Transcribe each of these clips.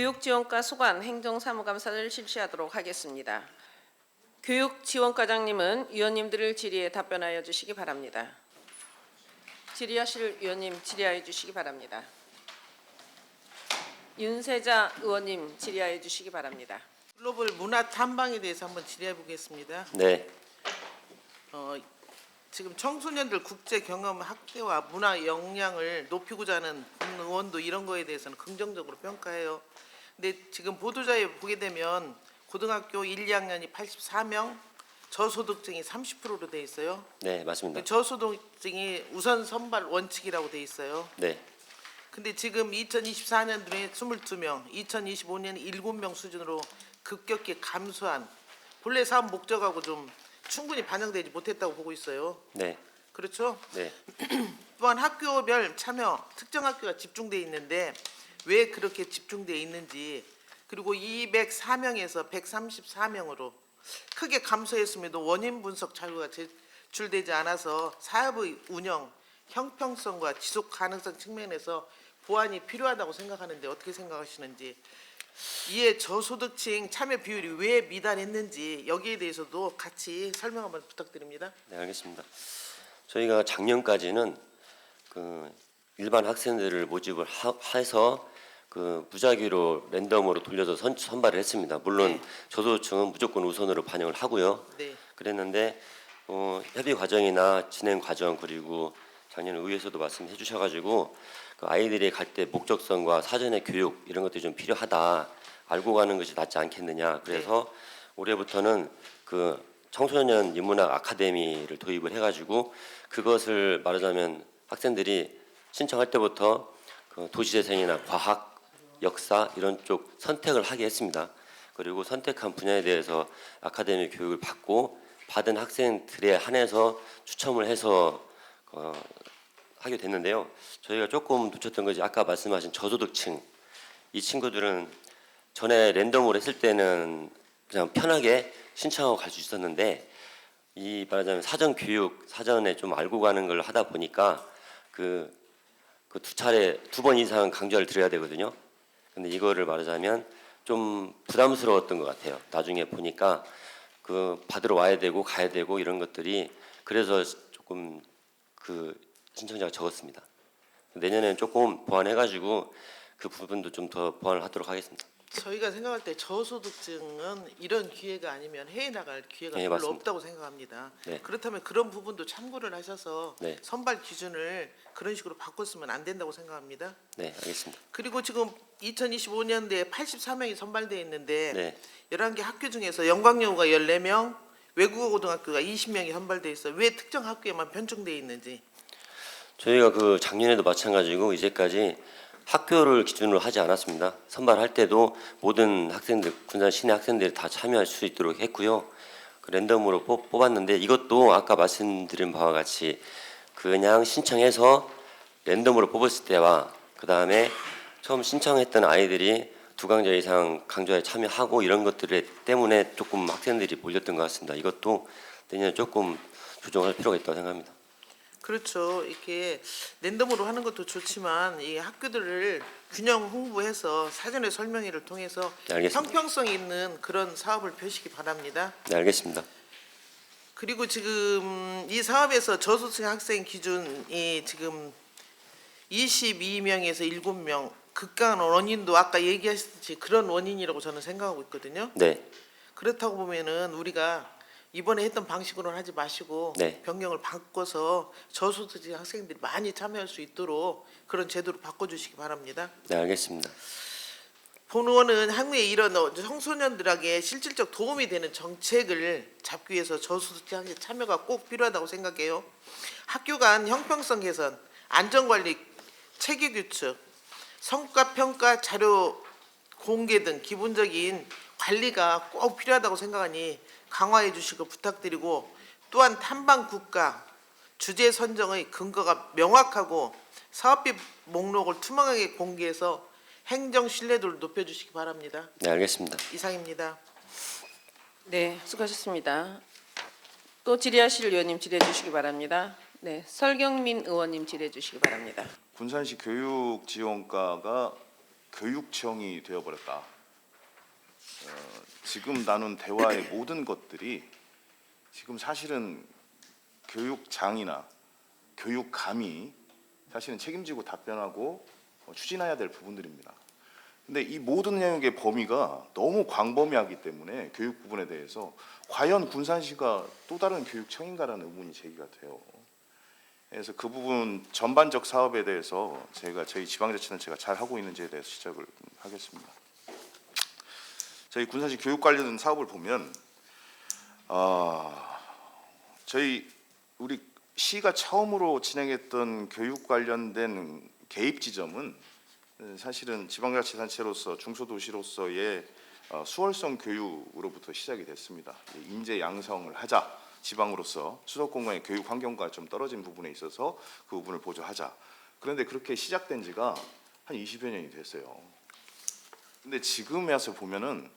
교육지원과 소관 행정사무감사를 실시하도록 하겠습니다. 교육지원과장님은 위원님들을 질의에 답변하여 주시기 바랍니다. 질의하실 위원님 질의하여 주시기 바랍니다. 윤세자 의원님 질의하여 주시기 바랍니다. 글로벌 문화 탐방에 대해서 한번 질의해 보겠습니다. 네, 지금 청소년들 국제 경험 확대와 문화 역량을 높이고자 하는 본 의원도 이런 거에 대해서는 긍정적으로 평가해요. 근데 지금 보도자에 보게 되면 고등학교 1, 2학년이 84명, 저소득층이 30%로 돼 있어요. 네, 맞습니다. 저소득층이 우선 선발 원칙이라고 돼 있어요. 네, 근데 지금 2024년도에 22명, 2025년에 7명 수준으로 급격히 감소한 본래 사업 목적하고 좀 충분히 반영되지 못했다고 보고 있어요. 네, 그렇죠? 네. 또한 학교별 참여, 특정 학교가 집중돼 있는데 왜 그렇게 집중돼 있는지, 그리고 204명에서 134명으로 크게 감소했음에도 원인 분석 자료가 제출되지 않아서 사업의 운영, 형평성과 지속 가능성 측면에서 보완이 필요하다고 생각하는데 어떻게 생각하시는지, 이에 저소득층 참여 비율이 왜 미달했는지 여기에 대해서도 같이 설명 한번 부탁드립니다. 네, 알겠습니다. 저희가 작년까지는 그 일반 학생들을 모집을 해서 그 무작위로 랜덤으로 돌려서 선발을 했습니다. 물론 네. 저소득층은 무조건 우선으로 반영을 하고요. 네. 그랬는데 협의 과정이나 진행 과정, 그리고 작년 의회에서도 말씀해 주셔가지고 그 아이들이 갈 때 목적성과 사전의 교육 이런 것들이 좀 필요하다, 알고 가는 것이 낫지 않겠느냐. 그래서 올해부터는 그 청소년 인문학 아카데미를 도입을 해가지고 그것을 말하자면 학생들이 신청할 때부터 그 도시재생이나 과학, 역사 이런 쪽 선택을 하게 했습니다. 그리고 선택한 분야에 대해서 아카데미 교육을 받고 받은 학생들에 한해서 추첨을 해서 하게 됐는데요. 저희가 조금 놓쳤던 것이 아까 말씀하신 저소득층, 이 친구들은 전에 랜덤으로 했을 때는 그냥 편하게 신청하고 갈 수 있었는데, 이 말하자면 사전 교육, 사전에 좀 알고 가는 걸 하다 보니까 그 두 차례 2번 이상 강좌를 들어야 되거든요. 근데 이거를 말하자면 좀 부담스러웠던 것 같아요. 나중에 보니까 그 받으러 와야 되고 가야 되고 이런 것들이, 그래서 조금 그 신청자가 적었습니다. 내년에는 조금 보완해가지고 그 부분도 좀 더 보완을 하도록 하겠습니다. 저희가 생각할 때 저소득층은 이런 기회가 아니면 해외 나갈 기회가 네, 별로 맞습니다. 없다고 생각합니다. 네. 그렇다면 그런 부분도 참고를 하셔서 네. 선발 기준을 그런 식으로 바꿨으면 안 된다고 생각합니다. 네, 알겠습니다. 그리고 지금 2025년도에 84명이 선발되어 있는데 네, 11개 학교 중에서 영광여고가 14명, 외국어 고등학교가 20명이 선발되어 있어요. 왜 특정 학교에만 편중되어 있는지. 저희가 그 작년에도 마찬가지고 이제까지 학교를 기준으로 하지 않았습니다. 선발할 때도 모든 학생들, 군산 시내 학생들이 다 참여할 수 있도록 했고요. 그 랜덤으로 뽑았는데 이것도 아까 말씀드린 바와 같이 그냥 신청해서 랜덤으로 뽑았을 때와 그 다음에 처음 신청했던 아이들이 2강좌 이상 강좌에 참여하고 이런 것들 때문에 조금 학생들이 몰렸던 것 같습니다. 이것도 내년에 조금 조정할 필요가 있다고 생각합니다. 그렇죠. 이렇게 랜덤으로 하는 것도 좋지만 이 학교들을 균형 홍보해서 사전에 설명회를 통해서 네, 알겠습니다. 형평성 있는 그런 사업을 펴시기 바랍니다. 네, 알겠습니다. 그리고 지금 이 사업에서 저소득 학생 기준이 지금 22명에서 7명, 급강한 원인도 아까 얘기하셨듯이 그런 원인이라고 저는 생각하고 있거든요. 네, 그렇다고 보면은 우리가 이번에 했던 방식으로는 하지 마시고 네. 변경을 바꿔서 저소득 학생들이 많이 참여할 수 있도록 그런 제도로 바꿔주시기 바랍니다. 네, 알겠습니다. 본 의원은 향후에 이런 청소년들에게 실질적 도움이 되는 정책을 잡기 위해서 저소득 학생 참여가 꼭 필요하다고 생각해요. 학교 간 형평성 개선, 안전관리, 체계 규칙, 성과평가 자료 공개 등 기본적인 관리가 꼭 필요하다고 생각하니 강화해 주시고 부탁드리고, 또한 탐방 국가 주제 선정의 근거가 명확하고 사업비 목록을 투명하게 공개해서 행정 신뢰도를 높여주시기 바랍니다. 네, 알겠습니다. 이상입니다. 네, 수고하셨습니다. 또 질의하실 의원님 질의해 주시기 바랍니다. 네, 설경민 의원님 질의해 주시기 바랍니다. 군산시 교육지원과가 교육청이 되어버렸다. 지금 나눈 대화의 모든 것들이 지금 사실은 교육장이나 교육감이 사실은 책임지고 답변하고 추진해야 될 부분들입니다. 근데 이 모든 영역의 범위가 너무 광범위하기 때문에 교육 부분에 대해서 과연 군산시가 또 다른 교육청인가라는 의문이 제기가 돼요. 그래서 그 부분 전반적 사업에 대해서 제가 저희 지방자치는 제가 잘 하고 있는지에 대해서 지적을 하겠습니다. 저희 군산시 교육 관련 사업을 보면 우리 시가 처음으로 진행했던 교육 관련된 개입 지점은 사실은 지방자치단체로서 중소도시로서의 수월성 교육으로부터 시작이 됐습니다. 인재 양성을 하자, 지방으로서 수도권과의 교육 환경과 좀 떨어진 부분에 있어서 그 부분을 보조하자. 그런데 그렇게 시작된 지가 한 20여 년이 됐어요. 근데 지금에 와서 보면은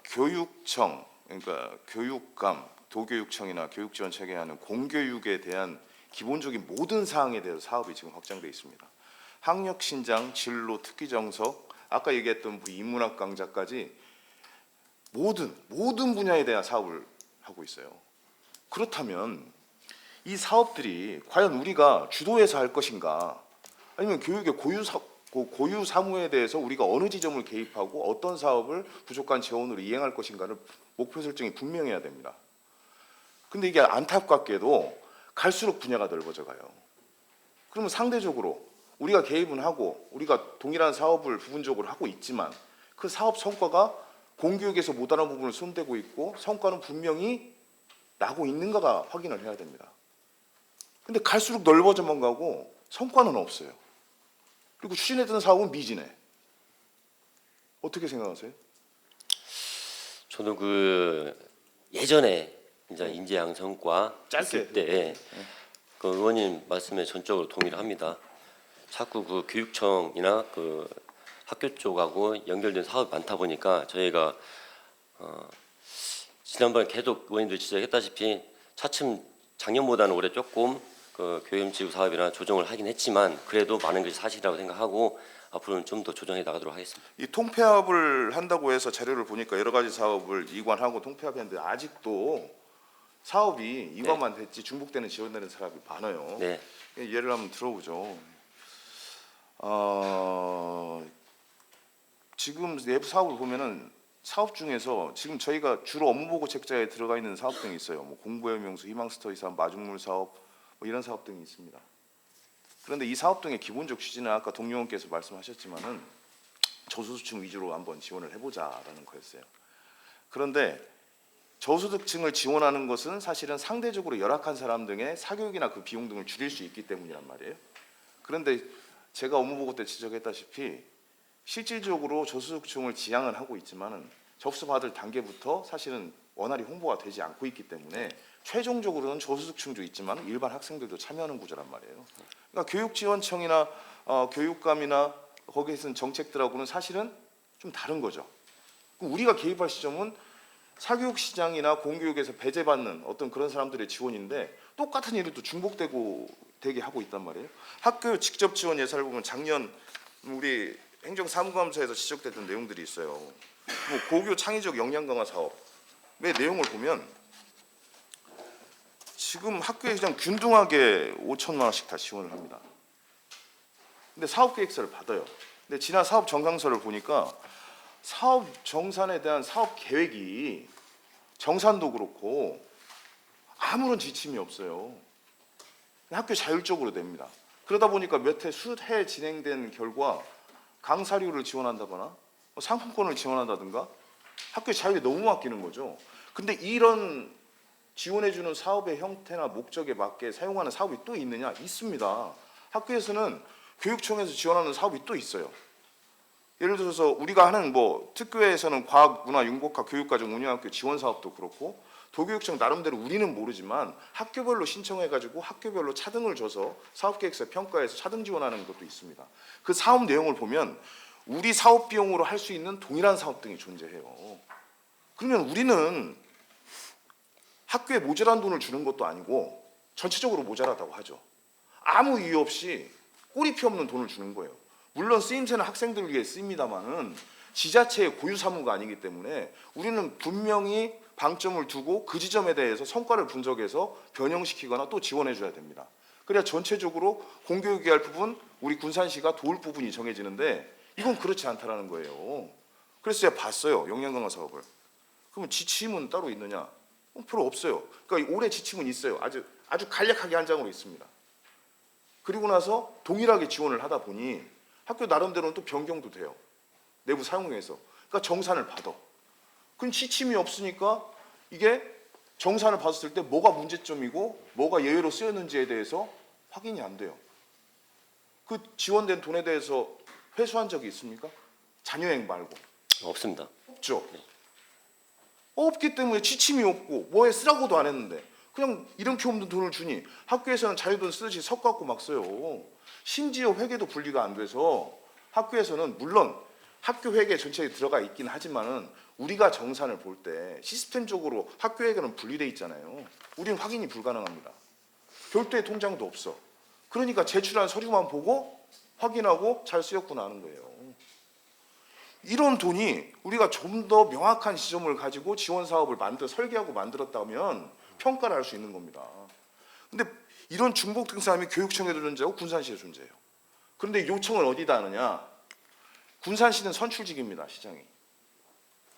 교육청, 그러니까 교육감, 도교육청이나 교육지원청에 하는 공교육에 대한 기본적인 모든 사항에 대해서 사업이 지금 확장돼 있습니다. 학력 신장, 진로, 특기 정석, 아까 얘기했던 인문학 강좌까지 모든 분야에 대한 사업을 하고 있어요. 그렇다면 이 사업들이 과연 우리가 주도해서 할 것인가, 아니면 교육의 고유 사무에 대해서 우리가 어느 지점을 개입하고 어떤 사업을 부족한 재원으로 이행할 것인가를 목표 설정이 분명해야 됩니다. 근데 이게 안타깝게도 갈수록 분야가 넓어져 가요. 그러면 상대적으로 우리가 개입은 하고 우리가 동일한 사업을 부분적으로 하고 있지만 그 사업 성과가 공교육에서 못하는 부분을 손대고 있고 성과는 분명히 나고 있는가가 확인을 해야 됩니다. 근데 갈수록 넓어져만 가고 성과는 없어요. 그리고 추진했던 사업은 미진해. 어떻게 생각하세요? 저도 그 예전에 이제 인재 양성과 짧게 있을 때 그 의원님 말씀에 전적으로 동의를 합니다. 자꾸 그 교육청이나 그 학교 쪽하고 연결된 사업이 많다 보니까 저희가 지난번에 계속 의원님들 지적했다시피 차츰 작년보다는 올해 조금 그 교육지구 사업이나 조정을 하긴 했지만 그래도 많은 것이 사실이라고 생각하고 앞으로는 좀 더 조정해 나가도록 하겠습니다. 이 통폐합을 한다고 해서 자료를 보니까 여러 가지 사업을 이관하고 통폐합했는데 아직도 사업이 이관만 됐지 중복되는 지원되는 사람이 많아요. 네. 예를 한번 들어보죠. 지금 내부 사업을 보면은 사업 중에서 지금 저희가 주로 업무보고 책자에 들어가 있는 사업 등이 있어요. 뭐 공부의 명수, 희망스토리 사업, 마중물 사업 뭐 이런 사업 등이 있습니다. 그런데 이 사업 등의 기본적 취지는 아까 동료원께서 말씀하셨지만은 저소득층 위주로 한번 지원을 해보자라는 거였어요. 그런데 저소득층을 지원하는 것은 사실은 상대적으로 열악한 사람 등의 사교육이나 그 비용 등을 줄일 수 있기 때문이란 말이에요. 그런데 제가 업무보고 때 지적했다시피 실질적으로 저소득층을 지향을 하고 있지만은 접수받을 단계부터 사실은 원활히 홍보가 되지 않고 있기 때문에 최종적으로는 저소득층도 있지만 일반 학생들도 참여하는 구조란 말이에요. 그러니까 교육지원청이나 교육감이나 거기에 쓴 정책들하고는 사실은 좀 다른 거죠. 그럼 우리가 개입할 시점은 사교육 시장이나 공교육에서 배제받는 어떤 그런 사람들의 지원인데 똑같은 일을 또 중복되고 되게 하고 있단 말이에요. 학교 직접 지원 예산을 보면 작년 우리 행정사무감사에서 지적됐던 내용들이 있어요. 뭐 고교 창의적 역량 강화 사업의 내용을 보면 지금 학교에 그냥 균등하게 5천만 원씩 다 지원을 합니다. 근데 사업 계획서를 받아요. 근데 지난 사업 정상서를 보니까 사업 정산에 대한 사업 계획이 정산도 그렇고 아무런 지침이 없어요. 학교 자율적으로 냅니다. 그러다 보니까 몇 해, 수해 진행된 결과 강사료를 지원한다거나 상품권을 지원한다든가 학교의 자율에 너무 맡기는 거죠. 근데 이런 지원해주는 사업의 형태나 목적에 맞게 사용하는 사업이 또 있느냐? 있습니다. 학교에서는 교육청에서 지원하는 사업이 또 있어요. 예를 들어서 우리가 하는 뭐 특교에서는 과학, 문화, 융복학, 교육과정, 운영학교 지원 사업도 그렇고 도교육청 나름대로 우리는 모르지만 학교별로 신청해가지고 학교별로 차등을 줘서 사업계획서 평가해서 차등 지원하는 것도 있습니다. 그 사업 내용을 보면 우리 사업 비용으로 할 수 있는 동일한 사업 등이 존재해요. 그러면 우리는 학교에 모자란 돈을 주는 것도 아니고 전체적으로 모자라다고 하죠. 아무 이유 없이 꼬리피 없는 돈을 주는 거예요. 물론 쓰임새는 학생들을 위해 쓰입니다만은 지자체의 고유 사무가 아니기 때문에 우리는 분명히 방점을 두고 그 지점에 대해서 성과를 분석해서 변형시키거나 또 지원해 줘야 됩니다. 그래야 전체적으로 공교육이 할 부분, 우리 군산시가 도울 부분이 정해지는데 이건 그렇지 않다라는 거예요. 그래서 제가 봤어요, 역량강화 사업을. 그러면 지침은 따로 있느냐? 별로 없어요. 그러니까 올해 지침은 있어요. 아주 간략하게 한 장으로 있습니다. 그리고 나서 동일하게 지원을 하다 보니 학교 나름대로는 또 변경도 돼요. 내부 사용에서. 그러니까 정산을 받아. 그럼 지침이 없으니까 이게 정산을 받았을 때 뭐가 문제점이고 뭐가 예외로 쓰였는지에 대해서 확인이 안 돼요. 그 지원된 돈에 대해서 회수한 적이 있습니까? 자녀행 말고. 없습니다. 없죠. 없기 때문에 지침이 없고 뭐에 쓰라고도 안 했는데 그냥 이름표 없는 돈을 주니 학교에서는 자유돈 쓰듯이 섞어갖고 막 써요. 심지어 회계도 분리가 안 돼서 학교에서는 물론 학교 회계 전체에 들어가 있긴 하지만은 우리가 정산을 볼 때 시스템적으로 학교 회계는 분리돼 있잖아요. 우리는 확인이 불가능합니다. 별도의 통장도 없어. 그러니까 제출한 서류만 보고 확인하고 잘 쓰였구나 하는 거예요. 이런 돈이 우리가 좀 더 명확한 지점을 가지고 지원 사업을 설계하고 만들었다면 평가를 할 수 있는 겁니다. 근데 이런 중복 등사함이 교육청에도 존재하고 군산시에 존재해요. 그런데 요청을 어디다 하느냐? 군산시는 선출직입니다, 시장이.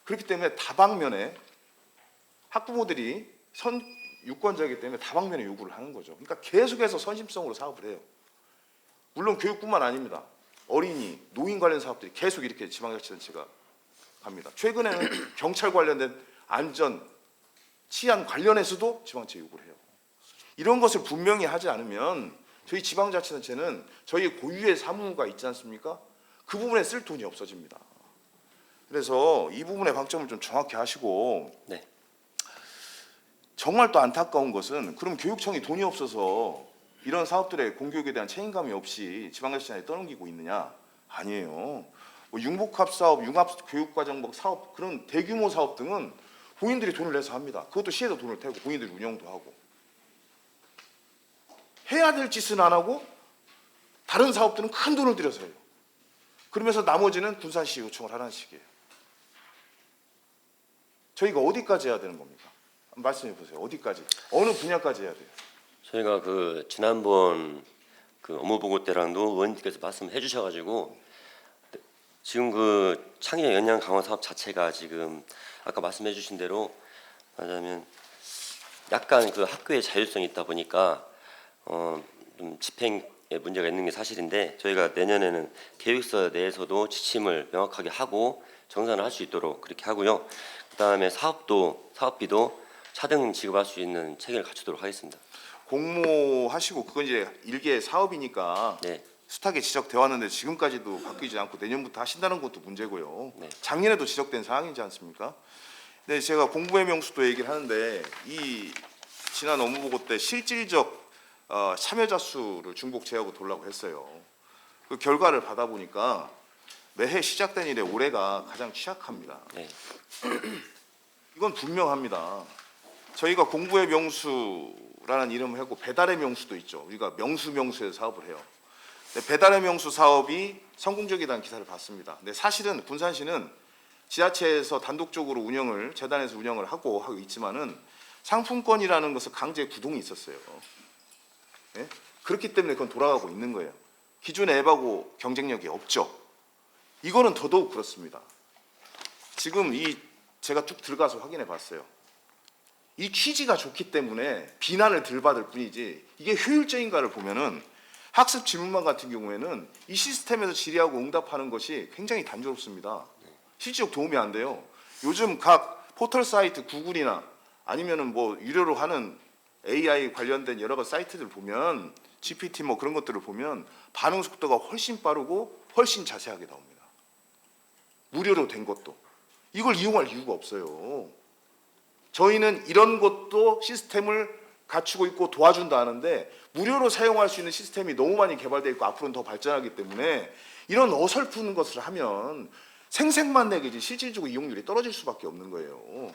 그렇기 때문에 다방면에 학부모들이 유권자이기 때문에 다방면에 요구를 하는 거죠. 그러니까 계속해서 선심성으로 사업을 해요. 물론 교육뿐만 아닙니다. 어린이, 노인 관련 사업들이 계속 이렇게 지방자치단체가 갑니다. 최근에는 경찰 관련된 안전, 치안 관련해서도 지방자치 요구를 해요. 이런 것을 분명히 하지 않으면 저희 지방자치단체는 저희 고유의 사무가 있지 않습니까? 그 부분에 쓸 돈이 없어집니다. 그래서 이 부분의 방점을 좀 정확히 하시고 네. 정말 또 안타까운 것은 그럼 교육청이 돈이 없어서 이런 사업들의 공교육에 대한 책임감이 없이 지방자치단체에 떠넘기고 있느냐? 아니에요. 뭐 융복합 사업, 융합교육과정복 사업 그런 대규모 사업 등은 본인들이 돈을 내서 합니다. 그것도 시에서 돈을 태우고 본인들이 운영도 하고 해야 될 짓은 안 하고 다른 사업들은 큰 돈을 들여서 해요. 그러면서 나머지는 군산시 요청을 하라는 식이에요. 저희가 어디까지 해야 되는 겁니까? 말씀해 보세요. 어디까지? 어느 분야까지 해야 돼요? 저희가 그 지난번 그 업무 보고 때랑도 의원님께서 말씀해 주셔가지고 지금 그 창의 역량 강화 사업 자체가 지금 아까 말씀해 주신 대로 말하자면 약간 그 학교의 자율성이 있다 보니까 좀 집행에 문제가 있는 게 사실인데 저희가 내년에는 계획서 내에서도 지침을 명확하게 하고 정산을 할 수 있도록 그렇게 하고요. 그다음에 사업비도 차등 지급할 수 있는 체계를 갖추도록 하겠습니다. 공모하시고 그건 이제 일개 사업이니까 네. 숱하게 지적되어 왔는데 지금까지도 바뀌지 않고 내년부터 하신다는 것도 문제고요. 네. 작년에도 지적된 사항이지 않습니까? 네, 제가 공부의 명수도 얘기를 하는데 이 지난 업무보고 때 실질적 참여자 수를 중복 제하고 돌라고 했어요. 그 결과를 받아보니까 매해 시작된 이래 올해가 가장 취약합니다. 네. 이건 분명합니다. 저희가 공부의 명수라는 이름을 하고 배달의 명수도 있죠. 우리가 명수에서 사업을 해요. 배달의 명수 사업이 성공적이라는 기사를 봤습니다. 근데 사실은 군산시는 지자체에서 단독적으로 재단에서 운영을 하고 있지만은 상품권이라는 것은 강제 구동이 있었어요. 네? 그렇기 때문에 그건 돌아가고 있는 거예요. 기존의 앱하고 경쟁력이 없죠. 이거는 더더욱 그렇습니다. 지금 제가 쭉 들어가서 확인해 봤어요. 이 취지가 좋기 때문에 비난을 덜 받을 뿐이지 이게 효율적인가를 보면은 학습 질문반 같은 경우에는 이 시스템에서 질의하고 응답하는 것이 굉장히 단조롭습니다. 실질적 도움이 안 돼요. 요즘 각 포털 사이트 구글이나 아니면은 뭐 유료로 하는 AI 관련된 여러 가지 사이트들 보면 GPT 뭐 그런 것들을 보면 반응 속도가 훨씬 빠르고 훨씬 자세하게 나옵니다. 무료로 된 것도. 이걸 이용할 이유가 없어요. 저희는 이런 것도 시스템을 갖추고 있고 도와준다 하는데 무료로 사용할 수 있는 시스템이 너무 많이 개발되어 있고 앞으로는 더 발전하기 때문에 이런 어설픈 것을 하면 생색만 내기지 실질적으로 이용률이 떨어질 수밖에 없는 거예요.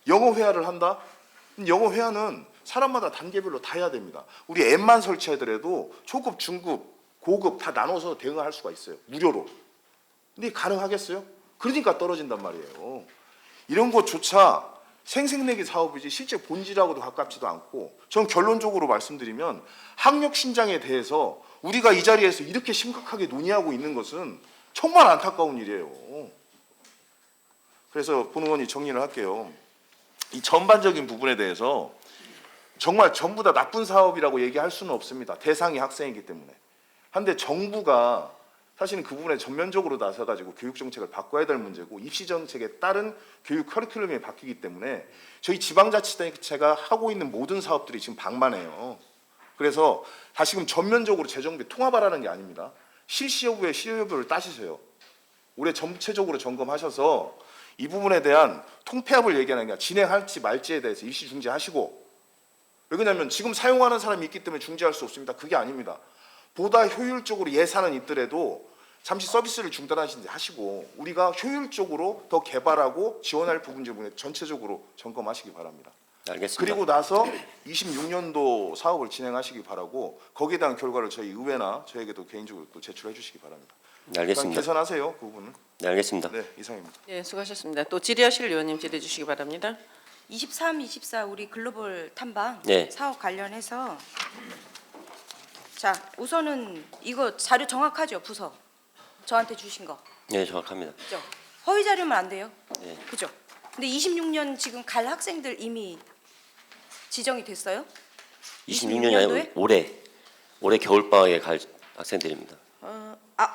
영어 회화를 한다? 영어 회화는 사람마다 단계별로 다 해야 됩니다. 우리 앱만 설치하더라도 초급, 중급, 고급 다 나눠서 대응할 수가 있어요. 무료로. 근데 가능하겠어요? 그러니까 떨어진단 말이에요. 이런 것조차 생색내기 사업이지 실제 본질하고도 가깝지도 않고, 전 결론적으로 말씀드리면 학력 신장에 대해서 우리가 이 자리에서 이렇게 심각하게 논의하고 있는 것은 정말 안타까운 일이에요. 그래서 본 의원이 정리를 할게요. 이 전반적인 부분에 대해서 정말 전부 다 나쁜 사업이라고 얘기할 수는 없습니다. 대상이 학생이기 때문에. 한데 정부가 사실은 그 부분에 전면적으로 나서가지고 교육 정책을 바꿔야 될 문제고, 입시 정책에 따른 교육 커리큘럼이 바뀌기 때문에 저희 지방자치단체가 하고 있는 모든 사업들이 지금 방만해요. 그래서 다시금 전면적으로 재정비 통합하라는 게 아닙니다. 실시 여부의 실효 여부를 따지세요. 올해 전체적으로 점검하셔서 이 부분에 대한 통폐합을 얘기하는 게 아니라 진행할지 말지에 대해서 일시 중지하시고, 왜 그러냐면 지금 사용하는 사람이 있기 때문에 중지할 수 없습니다. 그게 아닙니다. 보다 효율적으로 예산은 있더라도 잠시 서비스를 중단하신지 하시고, 우리가 효율적으로 더 개발하고 지원할 부분을 전체적으로 점검하시기 바랍니다. 알겠습니다. 그리고 나서 26년도 사업을 진행하시기 바라고, 거기에 대한 결과를 저희 의회나 저에게도 개인적으로 또 제출해 주시기 바랍니다. 네, 알겠습니다. 개선하세요, 그 부분은. 네, 알겠습니다. 네, 이상입니다. 네, 수고하셨습니다. 또 질의하실 의원님 질의해 주시기 바랍니다. 23, 24 우리 글로벌 탐방 네. 사업 관련해서 자 우선은 이거 자료 정확하죠? 부서 저한테 주신 거 네, 정확합니다. 그죠? 허위 자료면 안 돼요. 네. 그죠? 근데 26년 지금 갈 학생들 이미 지정이 됐어요? 26년이 아니고 올해 겨울 방학에 갈 학생들입니다.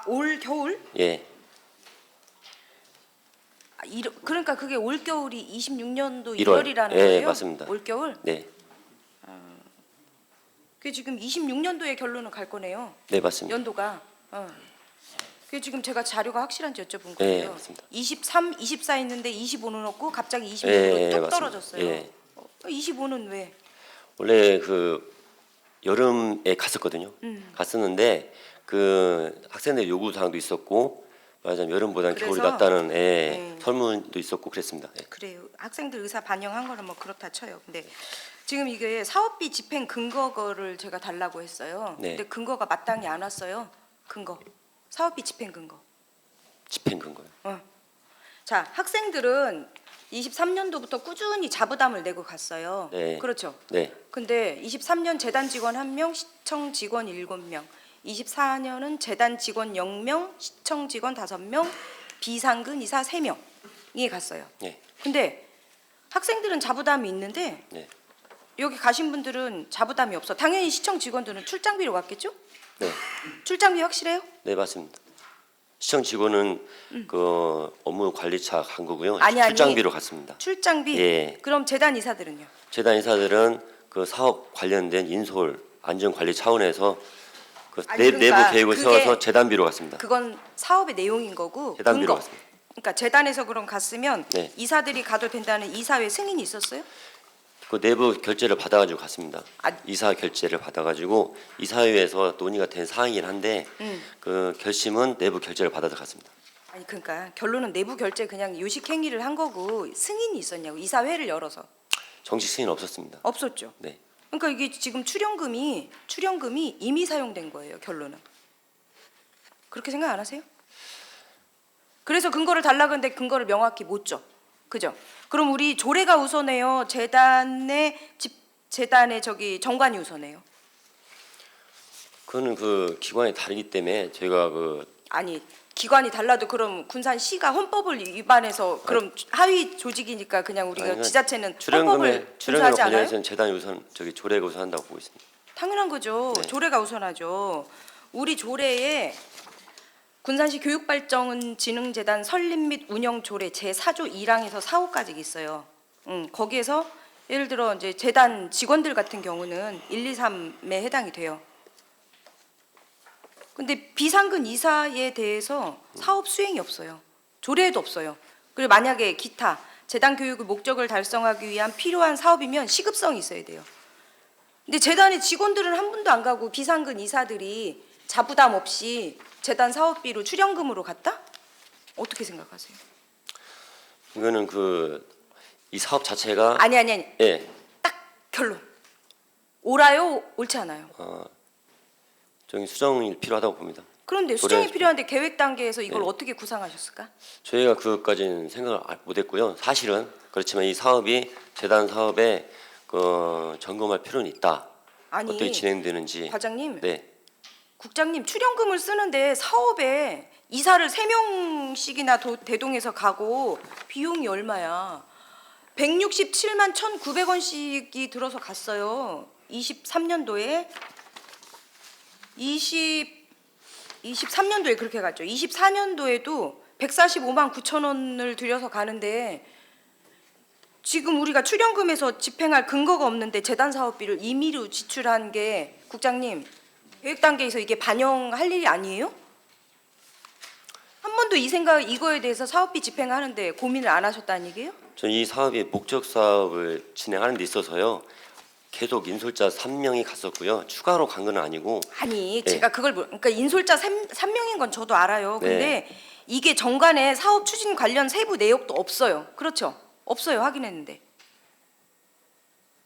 올 겨울? 예, 그러니까 그게 올 겨울이 26년도 1월. 1월이라는 예, 거예요? 맞습니다. 올 겨울? 네, 그게 지금 26년도에 결론은 갈 거네요. 네, 맞습니다. 연도가. 그게 지금 제가 자료가 확실한지 여쭤본 네, 거예요. 맞습니다. 23, 24 했는데 25는 없고 갑자기 26으로 예, 뚝 맞습니다. 떨어졌어요. 예. 25는 왜? 원래 그 여름에 갔었거든요. 갔었는데 그 학생들 요구 사항도 있었고, 말하자면 여름보다는 겨울이 그래서? 낫다는 네. 설문도 있었고 그랬습니다. 예. 그래요. 학생들 의사 반영한 거는 뭐 그렇다 쳐요. 근데 지금 이게 사업비 집행 근거를 제가 달라고 했어요. 네. 근데 근거가 마땅히 안 왔어요. 근거. 사업비 집행 근거. 집행 근거요. 자, 학생들은 23년도부터 꾸준히 자부담을 내고 갔어요. 네. 그렇죠. 네, 근데 23년 재단 직원 1명, 시청 직원 7명, 24년은 재단 직원 0명, 시청 직원 5명, 비상근 이사 3명이 갔어요. 네, 근데 학생들은 자부담이 있는데 네, 여기 가신 분들은 자부담이 없어. 당연히 시청 직원들은 출장비로 갔겠죠? 네, 출장비 확실해요? 네, 맞습니다. 시청 직원은 그 업무 관리차 간 거고요. 아니. 출장비로 갔습니다. 출장비? 예. 그럼 재단 이사들은요? 재단 이사들은 그 사업 관련된 인솔 안전 관리 차원에서 그 아니, 그러니까 내부 계획을 그게- 세워서 재단비로 갔습니다. 그건 사업의 내용인 거고 재단비로 근거. 갔습니다. 그러니까 재단에서 그럼 갔으면 네. 이사들이 가도 된다는 이사회 승인이 있었어요? 그 내부 결재를 받아가지고 갔습니다. 아. 이사 결재를 받아가지고 이사회에서 논의가 된 사항이긴 한데 그 결심은 내부 결재를 받아서 갔습니다. 아니 그러니까 결론은 내부 결제 그냥 요식 행위를 한 거고 승인이 있었냐고 이사회를 열어서 정식 승인 없었습니다. 없었죠. 네, 그러니까 이게 지금 출연금이 이미 사용된 거예요. 결론은 그렇게 생각 안 하세요? 그래서 근거를 달라 그러는데 근거를 명확히 못 줘. 그죠? 그럼 우리 조례가 우선해요. 재단의 저기 정관이 우선해요. 그거는 그 기관이 다르기 때문에 저희가 그 아니 기관이 달라도 그럼 군산시가 헌법을 위반해서 그럼 하위 조직이니까 그냥 우리가 아니, 지자체는 출연금에 헌법을 준수하지 않아요? 관련해서는 재단이 우선 저기 조례가 우선한다고 보고 있습니다. 당연한 거죠. 네. 조례가 우선하죠. 우리 조례에 군산시 교육발전진흥재단 설립 및 운영 조례 제4조 1항에서 4호까지 있어요. 거기에서 예를 들어 이제 재단 직원들 같은 경우는 1, 2, 3에 해당이 돼요. 근데 비상근 이사에 대해서 사업 수행이 없어요. 조례에도 없어요. 그리고 만약에 기타 재단 교육의 목적을 달성하기 위한 필요한 사업이면 시급성이 있어야 돼요. 근데 재단의 직원들은 한 분도 안 가고 비상근 이사들이 자부담 없이 재단 사업비로 출연금으로 갔다? 어떻게 생각하세요? 이거는 그 이 사업 자체가 아니 예, 딱 결론. 옳아요? 옳지 않아요? 저희 수정이 필요하다고 봅니다. 그런데 수정이 도래하십시오. 필요한데 계획 단계에서 이걸 네. 어떻게 구상하셨을까? 저희가 그것까지는 생각을 못했고요. 사실은 그렇지만 이 사업이 재단 사업에 점검할 필요는 있다. 아니, 어떻게 진행되는지. 과장님, 네. 국장님 출연금을 쓰는데 사업에 이사를 3명씩이나 대동해서 가고 비용이 얼마야? 167만 1,900원씩이 들어서 갔어요. 23년도에 23년도에 그렇게 갔죠. 24년도에도 145만 9천 원을 들여서 가는데 지금 우리가 출연금에서 집행할 근거가 없는데 재단 사업비를 임의로 지출한 게 국장님 계획 단계에서 이게 반영할 일이 아니에요? 한 번도 이거에 대해서 사업비 집행하는데 고민을 안 하셨다는 얘기예요? 저는 이 사업이 목적 사업을 진행하는 데 있어서요. 계속 인솔자 3명이 갔었고요. 추가로 간 건 아니고 아니 네. 제가 그러니까 인솔자 3명인 건 저도 알아요. 네. 근데 이게 정관에 사업 추진 관련 세부 내역도 없어요. 그렇죠? 없어요. 확인했는데.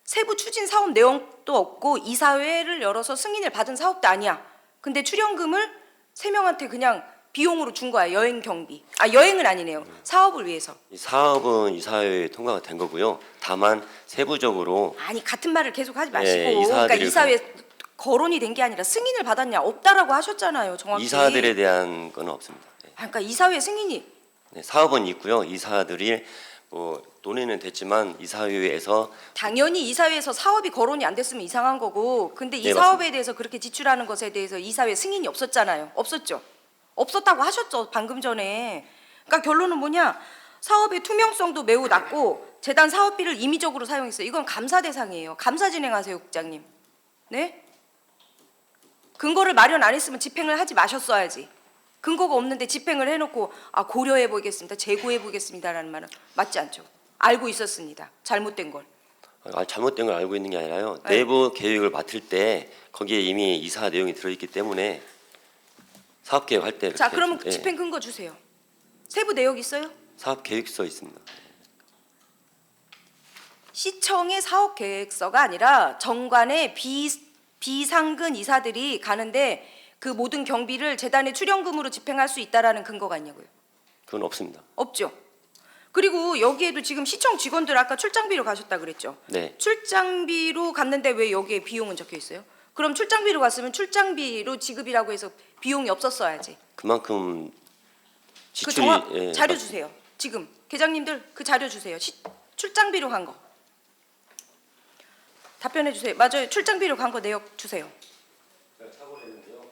세부 추진 사업 내용도 없고 이사회를 열어서 승인을 받은 사업도 아니야. 근데 출연금을 3명한테 그냥 비용으로 준 거야. 여행 경비. 여행은 아니네요. 사업을 위해서. 이 사업은 이사회에 통과가 된 거고요. 다만 세부적으로 아니 같은 말을 계속 하지 마시고 네, 그러니까 이사들이 이사회 거론이 된 게 아니라 승인을 받았냐 없다라고 하셨잖아요. 정확히. 이사들에 대한 건 없습니다. 네. 그러니까 이사회 승인이 네, 사업은 있고요. 이사들이 논의는 됐지만 이사회에서 당연히 이사회에서 사업이 거론이 안 됐으면 이상한 거고 근데 이 네, 사업에 맞습니다. 대해서 그렇게 지출하는 것에 대해서 이사회 승인이 없었잖아요. 없었죠. 없었다고 하셨죠. 방금 전에. 그러니까 결론은 뭐냐? 사업의 투명성도 매우 낮고 재단 사업비를 임의적으로 사용했어요. 이건 감사 대상이에요. 감사 진행하세요, 국장님. 네? 근거를 마련 안 했으면 집행을 하지 마셨어야지. 근거가 없는데 집행을 해놓고 고려해 보겠습니다. 재고해 보겠습니다라는 말은 맞지 않죠. 알고 있었습니다. 잘못된 걸. 잘못된 걸 알고 있는 게 아니라요. 네. 내부 계획을 맡을 때 거기에 이미 이사 내용이 들어있기 때문에 사업 계획할 때 자, 그렇게 그러면 예, 집행 근거 주세요. 세부 내역 있어요? 사업 계획서 있습니다. 시청의 사업 계획서가 아니라 정관의 비상근 이사들이 가는데 그 모든 경비를 재단의 출연금으로 집행할 수 있다라는 근거가 있냐고요. 그건 없습니다. 없죠. 그리고 여기에도 지금 시청 직원들 아까 출장비로 가셨다 그랬죠. 네. 출장비로 갔는데 왜 여기에 비용은 적혀 있어요? 그럼 출장비로 갔으면 출장비로 지급이라고 해서 비용이 없었어야지. 그만큼 그 지출이 예, 자료 주세요. 지금 계장님들 그 자료 주세요. 출장비로 간 거. 답변해 주세요. 맞아요. 출장비로 간 거 내역 주세요.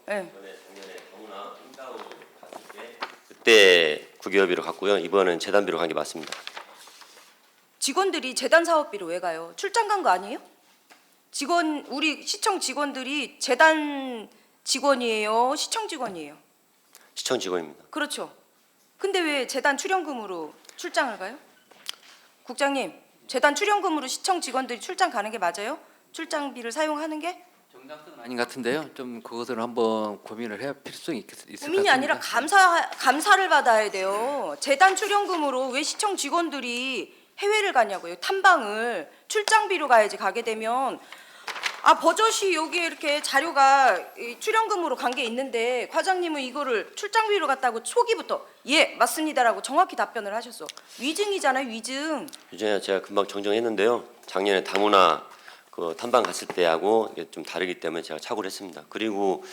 네. 작년에 너무나 힘다운 갔을 때 그때 국유비로 갔고요. 이번은 재단비로 간 게 맞습니다. 직원들이 재단 사업비로 왜 가요? 출장 간 거 아니에요? 우리 시청 직원들이 재단 직원이에요? 시청 직원이에요? 시청 직원입니다. 그렇죠. 근데 왜 재단 출연금으로 출장을 가요? 국장님, 재단 출연금으로 시청 직원들이 출장 가는 게 맞아요? 출장비를 사용하는 게? 정당성은 아닌 것 같은데요. 좀 그것을 한번 고민을 해야 필요성이 있을 것 같습니다. 고민이 아니라 감사를 받아야 돼요. 재단 출연금으로 왜 시청 직원들이 해외를 가냐고요? 탐방을 출장비로 가야지. 가게 되면 버젓이 여기에 이렇게 자료가 출연금으로 간 게 있는데 과장님은 이거를 출장비로 갔다고 초기부터 예 맞습니다라고 정확히 답변을 하셨어. 위증이잖아요, 위증. 이제 제가 금방 정정했는데요. 작년에 다문화 그 탐방 갔을 때하고 이게 좀 다르기 때문에 제가 착오를 했습니다. 그리고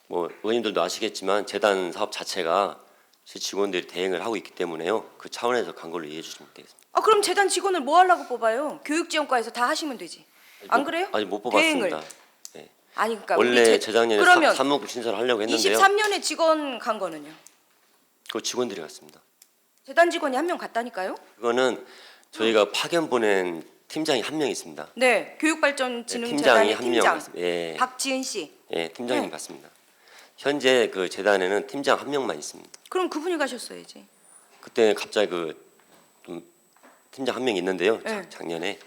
의원님들도 아시겠지만 재단 사업 자체가 제 직원들이 대행을 하고 있기 때문에요. 그 차원에서 간 걸로 이해해 주시면 되겠습니다. 그럼 재단 직원을 뭐 하려고 뽑아요? 교육지원과에서 다 하시면 되지. 안 그래요? 아직 못 대행을. 뽑았습니다. 네. 아니 그러니까 원래 재작년에 그러면 사무국 신설을 하려고 했는데요. 23년에 직원 간 거는요? 그 직원들이 갔습니다. 재단 직원이 한 명 갔다니까요? 그거는 저희가 파견 보낸 팀장이 한 명 있습니다. 네, 팀장이 교육발전진흥재단의 한 명 팀장 갔습니다. 예, 박지은 씨. 예, 팀장님 네. 갔습니다. 현재 그 재단에는 팀장 한 명만 있습니다. 그럼 그분이 가셨어야지. 그때 갑자기 좀 팀장 한 명 있는데요. 네. 작년에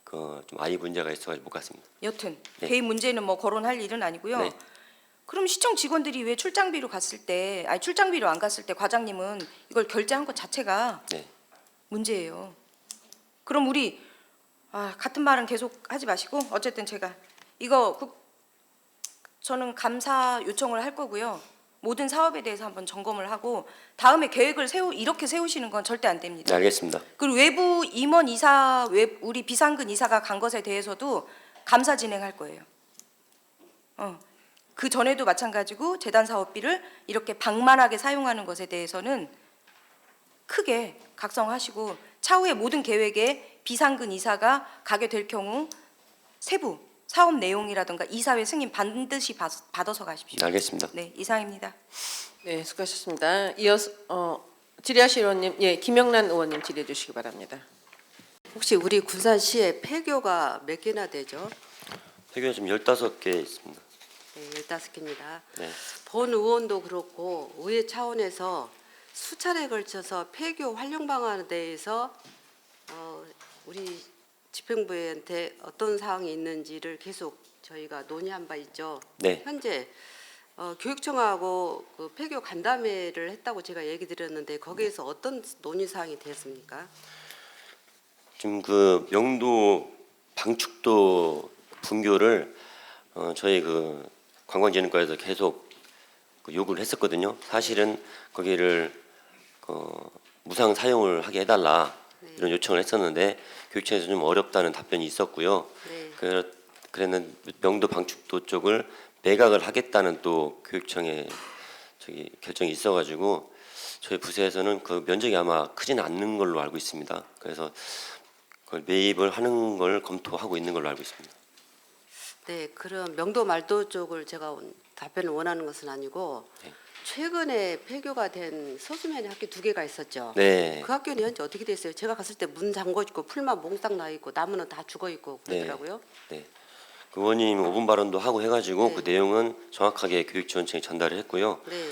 좀 아이 문제가 있어가지고 못 갔습니다. 여튼 네. 개인 문제는 거론할 일은 아니고요. 네. 그럼 시청 직원들이 왜 출장비로 갔을 때, 출장비로 안 갔을 때 과장님은 이걸 결제한 것 자체가 네. 문제예요. 그럼 우리 같은 말은 계속 하지 마시고 어쨌든 제가 이거 저는 감사 요청을 할 거고요. 모든 사업에 대해서 한번 점검을 하고 다음에 계획을 이렇게 세우시는 건 절대 안 됩니다. 네, 알겠습니다. 그리고 외부 임원 이사, 우리 비상근 이사가 간 것에 대해서도 감사 진행할 거예요. 그 전에도 마찬가지고 재단 사업비를 이렇게 방만하게 사용하는 것에 대해서는 크게 각성하시고 차후에 모든 계획에 비상근 이사가 가게 될 경우 세부 사업 내용이라든가 이사회 승인 반드시 받아서 가십시오. 네, 알겠습니다. 네, 이상입니다. 네, 수고하셨습니다. 이어서 질의하실 의원님, 예, 김영란 의원님 질의해 주시기 바랍니다. 혹시 우리 군산시에 폐교가 몇 개나 되죠? 폐교가 지금 15개 있습니다. 네, 15개입니다. 네. 본 의원도 그렇고 의회 차원에서 수차례에 걸쳐서 폐교 활용 방안에 대해서 우리 집행부한테 어떤 사항이 있는지를 계속 저희가 논의한 바 있죠. 네. 현재 교육청하고 그 폐교 간담회를 했다고 제가 얘기 드렸는데 거기에서 어떤 논의 사항이 되었습니까? 지금 그 명도 방축도 분교를 저희 그 관광진흥과에서 계속 그 요구를 했었거든요. 사실은 거기를 무상 사용을 하게 해달라 이런 요청을 했었는데 교육청에서 좀 어렵다는 답변이 있었고요. 네. 그랬는 명도 방축도 쪽을 매각을 하겠다는 또 교육청의 결정이 있어가지고 저희 부서에서는 그 면적이 아마 크지는 않는 걸로 알고 있습니다. 그래서 그걸 매입을 하는 걸 검토하고 있는 걸로 알고 있습니다. 네, 그럼 명도 말도 쪽을 제가 답변을 원하는 것은 아니고 네. 최근에 폐교가 된 서수면의 학교 2개가 있었죠. 네. 그 학교는 현재 어떻게 됐어요? 제가 갔을 때 문 잠궈 있고 풀만 몽땅 나 있고 나무는 다 죽어 있고 그러더라고요. 네. 그 의원님 5분 발언도 하고 해가지고 네. 그 내용은 정확하게 교육지원청에 전달을 했고요. 네.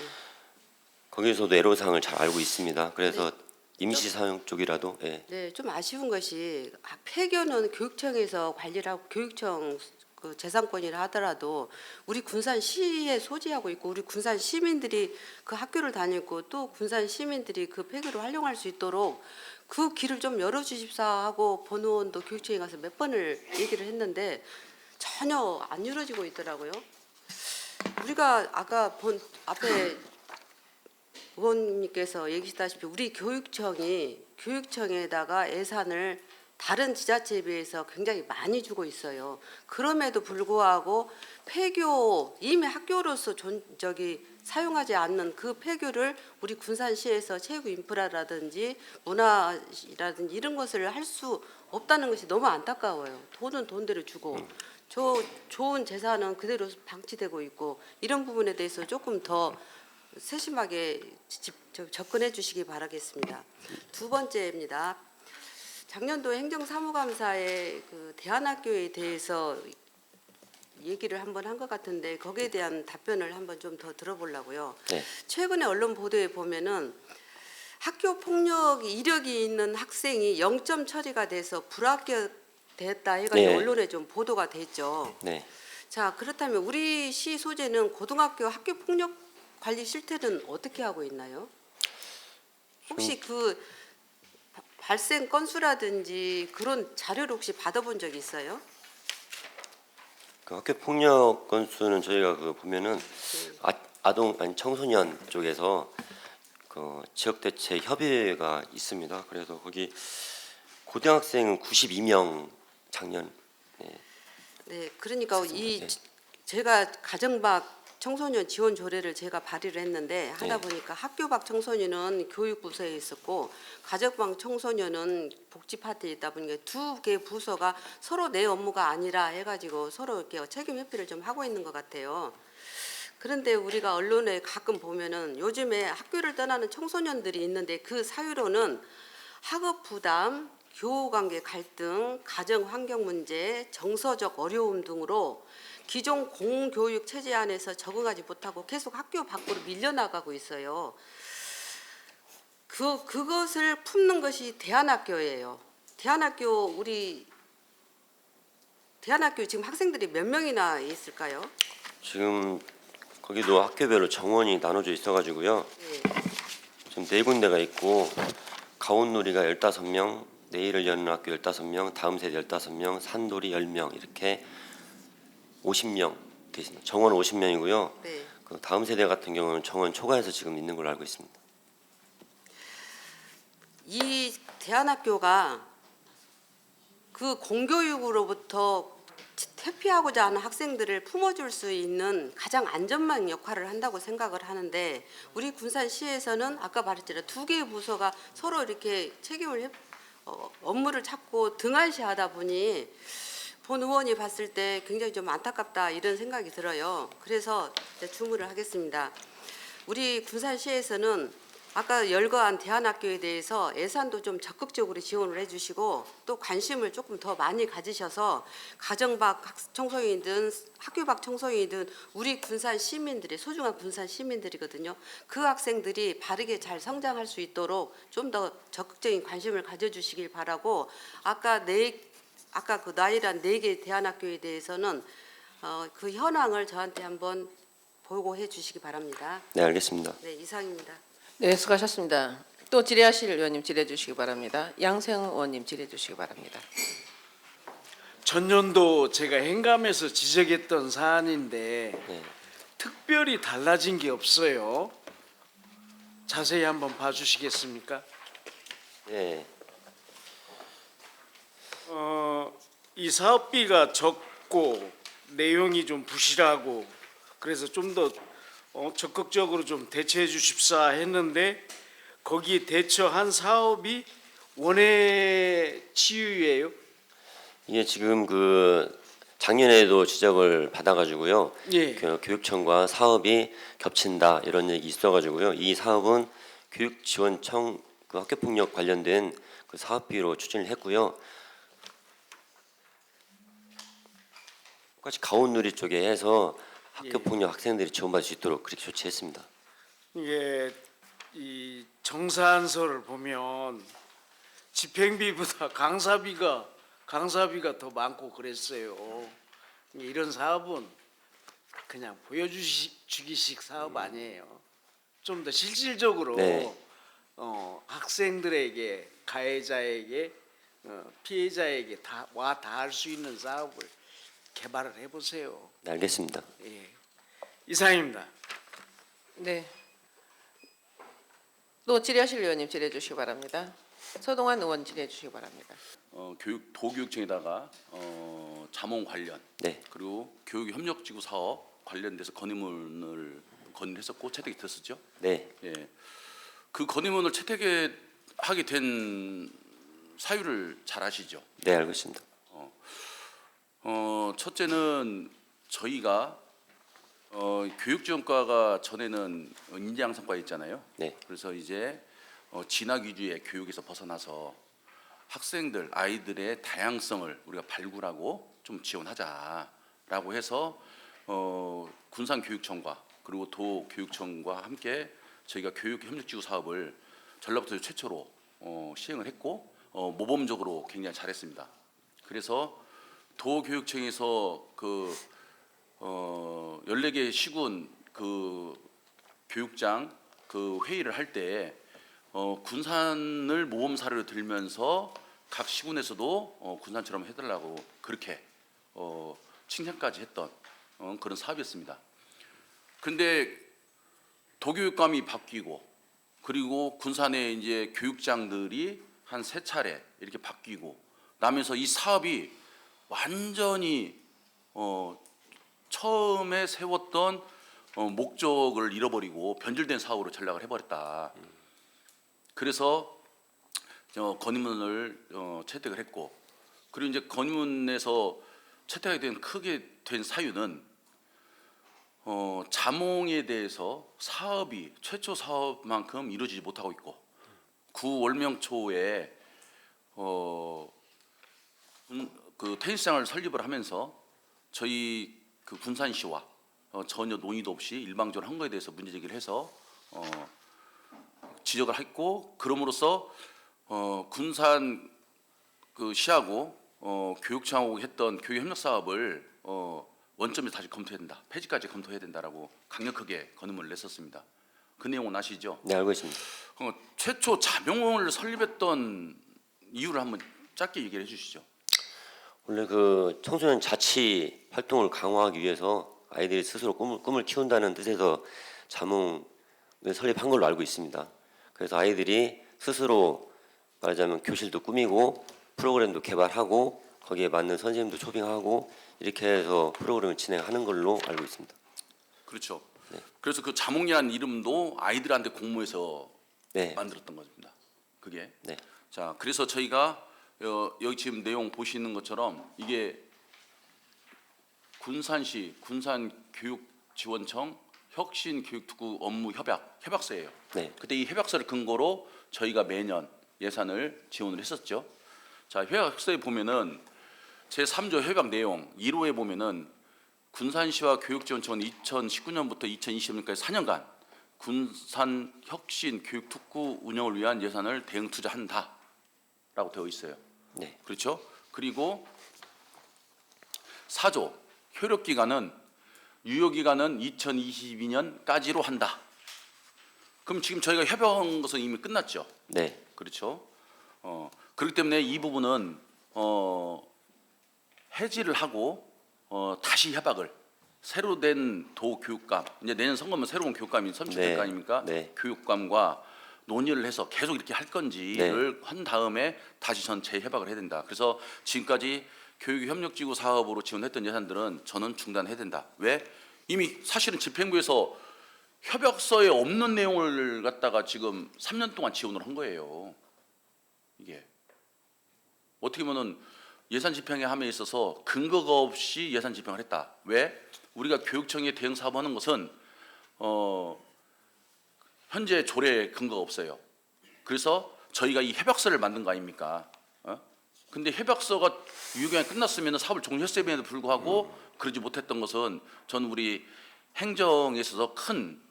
거기서도 애로사항을 잘 알고 있습니다. 그래서 네. 임시 사용 쪽이라도 네, 좀 아쉬운 것이 폐교는 교육청에서 관리를 하고 교육청 그 재산권이라 하더라도 우리 군산시에 소지하고 있고 우리 군산 시민들이 그 학교를 다니고 또 군산 시민들이 그 폐교를 활용할 수 있도록 그 길을 좀 열어주십사 하고 본 의원도 교육청에 가서 몇 번을 얘기를 했는데 전혀 안 이루어지고 있더라고요. 우리가 아까 본 앞에 의원님께서 얘기하셨다시피 우리 교육청에다가 예산을 다른 지자체에 비해서 굉장히 많이 주고 있어요. 그럼에도 불구하고 폐교 이미 학교로서 사용하지 않는 그 폐교를 우리 군산시에서 체육 인프라라든지 문화라든지 이런 것을 할 수 없다는 것이 너무 안타까워요. 돈은 돈대로 주고 좋은 재산은 그대로 방치되고 있고 이런 부분에 대해서 조금 더 세심하게 접근해 주시기 바라겠습니다. 두 번째입니다. 작년도 행정사무감사에 그 대안학교에 대해서 얘기를 한번 한 것 같은데 거기에 대한 답변을 한번 좀 더 들어보려고요. 네. 최근에 언론 보도에 보면은 학교 폭력 이력이 있는 학생이 0점 처리가 돼서 불합격됐다 해가지고 네. 언론에 좀 보도가 됐죠. 네. 자, 그렇다면 우리 시 소재는 고등학교 학교 폭력 관리 실태는 어떻게 하고 있나요? 혹시 그 발생 건수라든지 그런 자료를 혹시 받아본 적이 있어요? 그 학교 폭력 건수는 저희가 그 보면은 청소년 쪽에서 그 지역 대책 협의회가 있습니다. 그래서 거기 고등학생은 92명 작년. 네, 그러니까 네. 제가 가정 밖 청소년 지원 조례를 제가 발의를 했는데 하다 네. 보니까 학교 밖 청소년은 교육부서에 있었고 가정 밖 청소년은 복지파트에 있다 보니까 두 개 부서가 서로 내 업무가 아니라 해가지고 서로 이렇게 책임 회피를 좀 하고 있는 것 같아요. 그런데 우리가 언론에 가끔 보면은 요즘에 학교를 떠나는 청소년들이 있는데 그 사유로는 학업 부담, 교우관계 갈등, 가정 환경 문제, 정서적 어려움 등으로 기존 공교육 체제 안에서 적응하지 못하고 계속 학교 밖으로 밀려나가고 있어요. 그것을 품는 것이 대안학교예요. 대안학교 지금 학생들이 몇 명이나 있을까요? 지금 거기도 학교별로 정원이 나눠져 있어가지고요. 네. 지금 4군데가 있고 가온놀이가 15명, 내일을 여는 학교 15명, 다음 세대 15명, 산돌이 10명 이렇게 50명 돼 있습니다. 정원 50명이고요. 네. 그 다음 세대 같은 경우는 정원 초과해서 지금 있는 걸로 알고 있습니다. 이 대안학교가 그 공교육으로부터 퇴피하고자 하는 학생들을 품어줄 수 있는 가장 안전망 역할을 한다고 생각을 하는데, 우리 군산시에서는 아까 말했잖아요. 2개의 부서가 서로 이렇게 책임을 업무를 찾고 등한시하다 보니 본 의원이 봤을 때 굉장히 좀 안타깝다 이런 생각이 들어요. 그래서 이제 주문을 하겠습니다. 우리 군산시에서는 아까 열거한 대안학교에 대해서 예산도 좀 적극적으로 지원을 해주시고 또 관심을 조금 더 많이 가지셔서 가정 밖 청소년이든 학교 밖 청소년이든 우리 군산 시민들이 소중한 군산 시민들이거든요. 그 학생들이 바르게 잘 성장할 수 있도록 좀 더 적극적인 관심을 가져주시길 바라고, 아까 그 나이란 4개 대안학교에 대해서는 그 현황을 저한테 한번 보고해 주시기 바랍니다. 네, 알겠습니다. 네, 이상입니다. 네, 수고하셨습니다. 또 질의하실 의원님 질의해 주시기 바랍니다. 양세형 의원님 질의해 주시기 바랍니다. 전년도 제가 행감에서 지적했던 사안인데 네. 특별히 달라진 게 없어요. 자세히 한번 봐주시겠습니까? 네. 이 사업비가 적고 내용이 좀 부실하고 그래서 좀 더 적극적으로 좀 대처해 주십사 했는데, 거기에 대처한 사업이 원예 치유예요. 이게 지금 그 작년에도 지적을 받아가지고요. 예. 교육청과 사업이 겹친다 이런 얘기 있어가지고요. 이 사업은 교육지원청 그 학교폭력 관련된 그 사업비로 추진을 했고요. 똑같이 가온누리 쪽에 해서 학교폭력 학생들이 지원받을 수 있도록 그렇게 조치했습니다. 이게 이 정산서를 보면 집행비보다 강사비가 더 많고 그랬어요. 이런 사업은 그냥 보여주기식 사업 아니에요. 좀 더 실질적으로 네. 학생들에게, 가해자에게, 피해자에게 다 닿을 수 있는 사업을 개발을 해보세요. 네, 알겠습니다. 예. 이상입니다. 네. 또 질의하실 의원님 질의해 주시기 바랍니다. 서동환 의원 질의해 주시기 바랍니다. 도교육청에다가 자몽 관련 네. 그리고 교육협력지구 사업 관련돼서 건의문을 건의했었고 채택이 됐었죠. 네. 예, 그 건의문을 채택하게 된 사유를 잘 아시죠. 네, 알고 있습니다. 첫째는 저희가 교육지원과가 전에는 인재양성과 있잖아요. 네. 그래서 이제 진학 위주의 교육에서 벗어나서 학생들, 아이들의 다양성을 우리가 발굴하고 좀 지원하자라고 해서 군산교육청과 그리고 도교육청과 함께 저희가 교육협력지구 사업을 전라북도 최초로 시행을 했고 모범적으로 굉장히 잘했습니다. 그래서 도교육청에서 그 14개 시군 그 교육장 그 회의를 할 때 군산을 모범 사례로 들면서 각 시군에서도 군산처럼 해달라고 그렇게 칭찬까지 했던 그런 사업이었습니다. 그런데 도교육감이 바뀌고 그리고 군산의 이제 교육장들이 한 3차례 이렇게 바뀌고 나면서 이 사업이 완전히 처음에 세웠던 목적을 잃어버리고 변질된 사업으로 전락을 해버렸다. 그래서 건의문을 채택을 했고, 그리고 이제 건의문에서 채택이 된 크게 된 사유는 자몽에 대해서 사업이 최초 사업만큼 이루어지지 못하고 있고, 구 월명초에 그 테니스장을 설립을 하면서 저희 그 군산시와 전혀 논의도 없이 일방적으로 한 거에 대해서 문제 제기를 해서 지적을 했고, 그럼으로써 군산 그 시하고 교육청하고 했던 교육 협력 사업을 원점에서 다시 검토해야 된다, 폐지까지 검토해야 된다라고 강력하게 건의문을 냈었습니다. 그 내용은 아시죠? 네, 알고 있습니다. 최초 자명원을 설립했던 이유를 한번 짧게 얘기를 해주시죠. 원래 그 청소년 자치 활동을 강화하기 위해서 아이들이 스스로 꿈을 키운다는 뜻에서 자몽을 설립한 걸로 알고 있습니다. 그래서 아이들이 스스로 말하자면 교실도 꾸미고 프로그램도 개발하고 거기에 맞는 선생님도 초빙하고 이렇게 해서 프로그램을 진행하는 걸로 알고 있습니다. 그렇죠. 그래서 그 자몽이라는 이름도 아이들한테 공모해서 네. 만들었던 겁니다. 그게. 네. 자, 그래서 저희가 여기 지금 내용 보시는 것처럼 이게 군산시 군산교육지원청 혁신교육특구 업무 협약서예요. 네. 그때 이 협약서를 근거로 저희가 매년 예산을 지원을 했었죠. 자, 협약서에 보면은 제3조 협약 내용 1호에 보면은 군산시와 교육지원청은 2019년부터 2020년까지 4년간 군산 혁신 교육특구 운영을 위한 예산을 대응 투자한다라고 되어 있어요. 네. 그렇죠? 그리고 4조 효력 기간은 유효 기간은 2022년까지로 한다. 그럼 지금 저희가 협약한 것은 이미 끝났죠. 네. 그렇죠? 그렇기 때문에 이 부분은 해지를 하고 다시 협약을 새로 된 도교육감 이제 내년 선거면 새로운 교육감이 선출될 네. 거 아닙니까? 네. 교육감과 논의를 해서 계속 이렇게 할 건지를 한 다음에 다시 전 재협약을 해야 된다. 그래서 지금까지 교육협력지구 사업으로 지원했던 예산들은 저는 중단해야 된다. 왜? 이미 사실은 집행부에서 협약서에 없는 내용을 갖다가 지금 3년 동안 지원을 한 거예요. 이게 어떻게 보면은 예산 집행에 함에 있어서 근거가 없이 예산 집행을 했다. 왜? 우리가 교육청에 대응 사업하는 것은 현재 조례에 근거가 없어요. 그래서 저희가 이 협약서를 만든 거 아닙니까? 근데 협약서가 유효기간이 끝났으면 사업을 종료했음에도 불구하고 그러지 못했던 것은 저는 우리 행정에 있어서 큰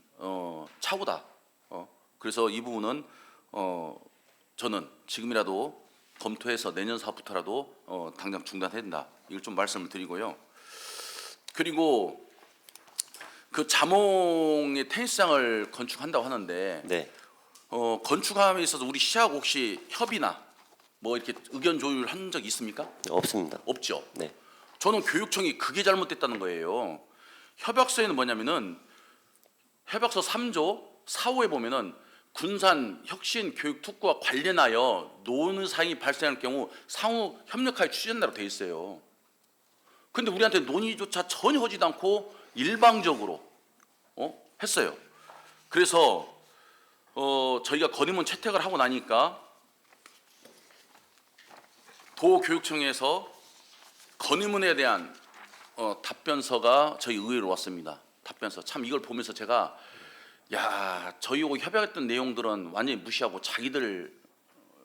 착오다. 그래서 이 부분은 저는 지금이라도 검토해서 내년 사업부터라도 당장 중단해야 된다. 이걸 좀 말씀을 드리고요. 그리고 그 자몽의 테니스장을 건축한다고 하는데 네. 건축함에 있어서 우리 시하고 혹시 협의나 뭐 이렇게 의견 조율한 적 있습니까? 없습니다. 없죠. 네. 저는 교육청이 그게 잘못됐다는 거예요. 협약서에는 뭐냐면은 협약서 3조 4호에 보면은 군산 혁신 교육 특구와 관련하여 노는 사항이 발생할 경우 상호 협력하여 추진한다고 돼 있어요. 근데 우리한테 논의조차 전혀 하지도 않고 일방적으로 했어요. 그래서 저희가 건의문 채택을 하고 나니까 도교육청에서 건의문에 대한 답변서가 저희 의회로 왔습니다. 답변서. 참 이걸 보면서 제가 야, 저희하고 협약했던 내용들은 완전히 무시하고 자기들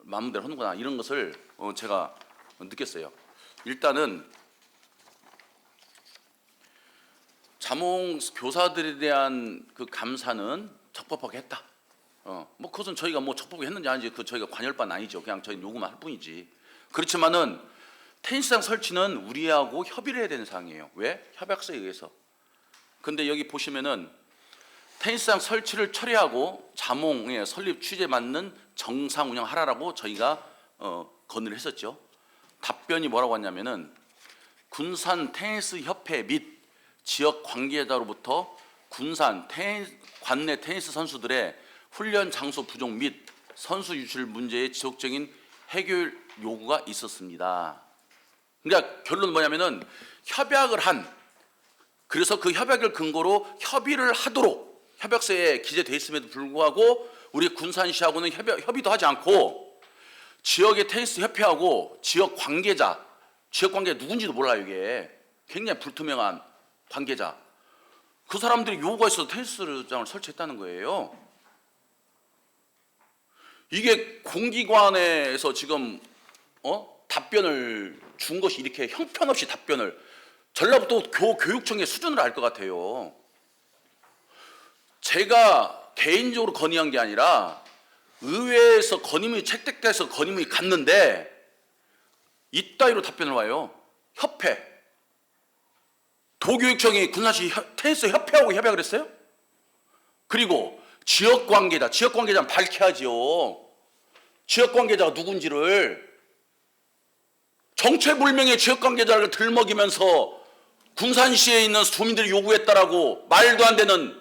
마음대로 하는구나 이런 것을 제가 느꼈어요. 일단은 자몽 교사들에 대한 그 감사는 적법하게 했다. 뭐 그것은 저희가 뭐 적법하게 했는지 아닌지 그 저희가 관여할 바는 아니죠. 그냥 저희 요구만 할 뿐이지. 그렇지만은 테니스장 설치는 우리하고 협의를 해야 되는 사항이에요. 왜? 협약서에 의해서. 근데 여기 보시면은 테니스장 설치를 철회하고 자몽의 설립 취지에 맞는 정상 운영하라라고 저희가 건의를 했었죠. 답변이 뭐라고 했냐면은 군산 테니스 협회 및 지역 관계자로부터 군산 관내 테니스 선수들의 훈련 장소 부족 및 선수 유출 문제의 지속적인 해결 요구가 있었습니다. 그러니까 결론은 뭐냐면은 협약을 한 그래서 그 협약을 근거로 협의를 하도록 협약서에 기재되어 있음에도 불구하고 우리 군산시하고는 협의도 하지 않고 지역의 테니스 협회하고 지역 관계자 누군지도 몰라요. 이게 굉장히 불투명한 관계자 그 사람들이 요구가 있어서 테니스장을 설치했다는 거예요. 이게 공기관에서 지금 답변을 준 것이 이렇게 형편없이 답변을 전라북도 교육청의 수준을 알 것 같아요. 제가 개인적으로 건의한 게 아니라 의회에서 건의문이 채택돼서 건의문이 갔는데 이따위로 답변을 와요. 협회 도교육청이 군산시 테니스 협회하고 협약을 했어요? 그리고 지역 관계자는 밝혀야지요. 지역 관계자가 누군지를 정체불명의 지역 관계자를 들먹이면서 군산시에 있는 주민들이 요구했다라고 말도 안 되는,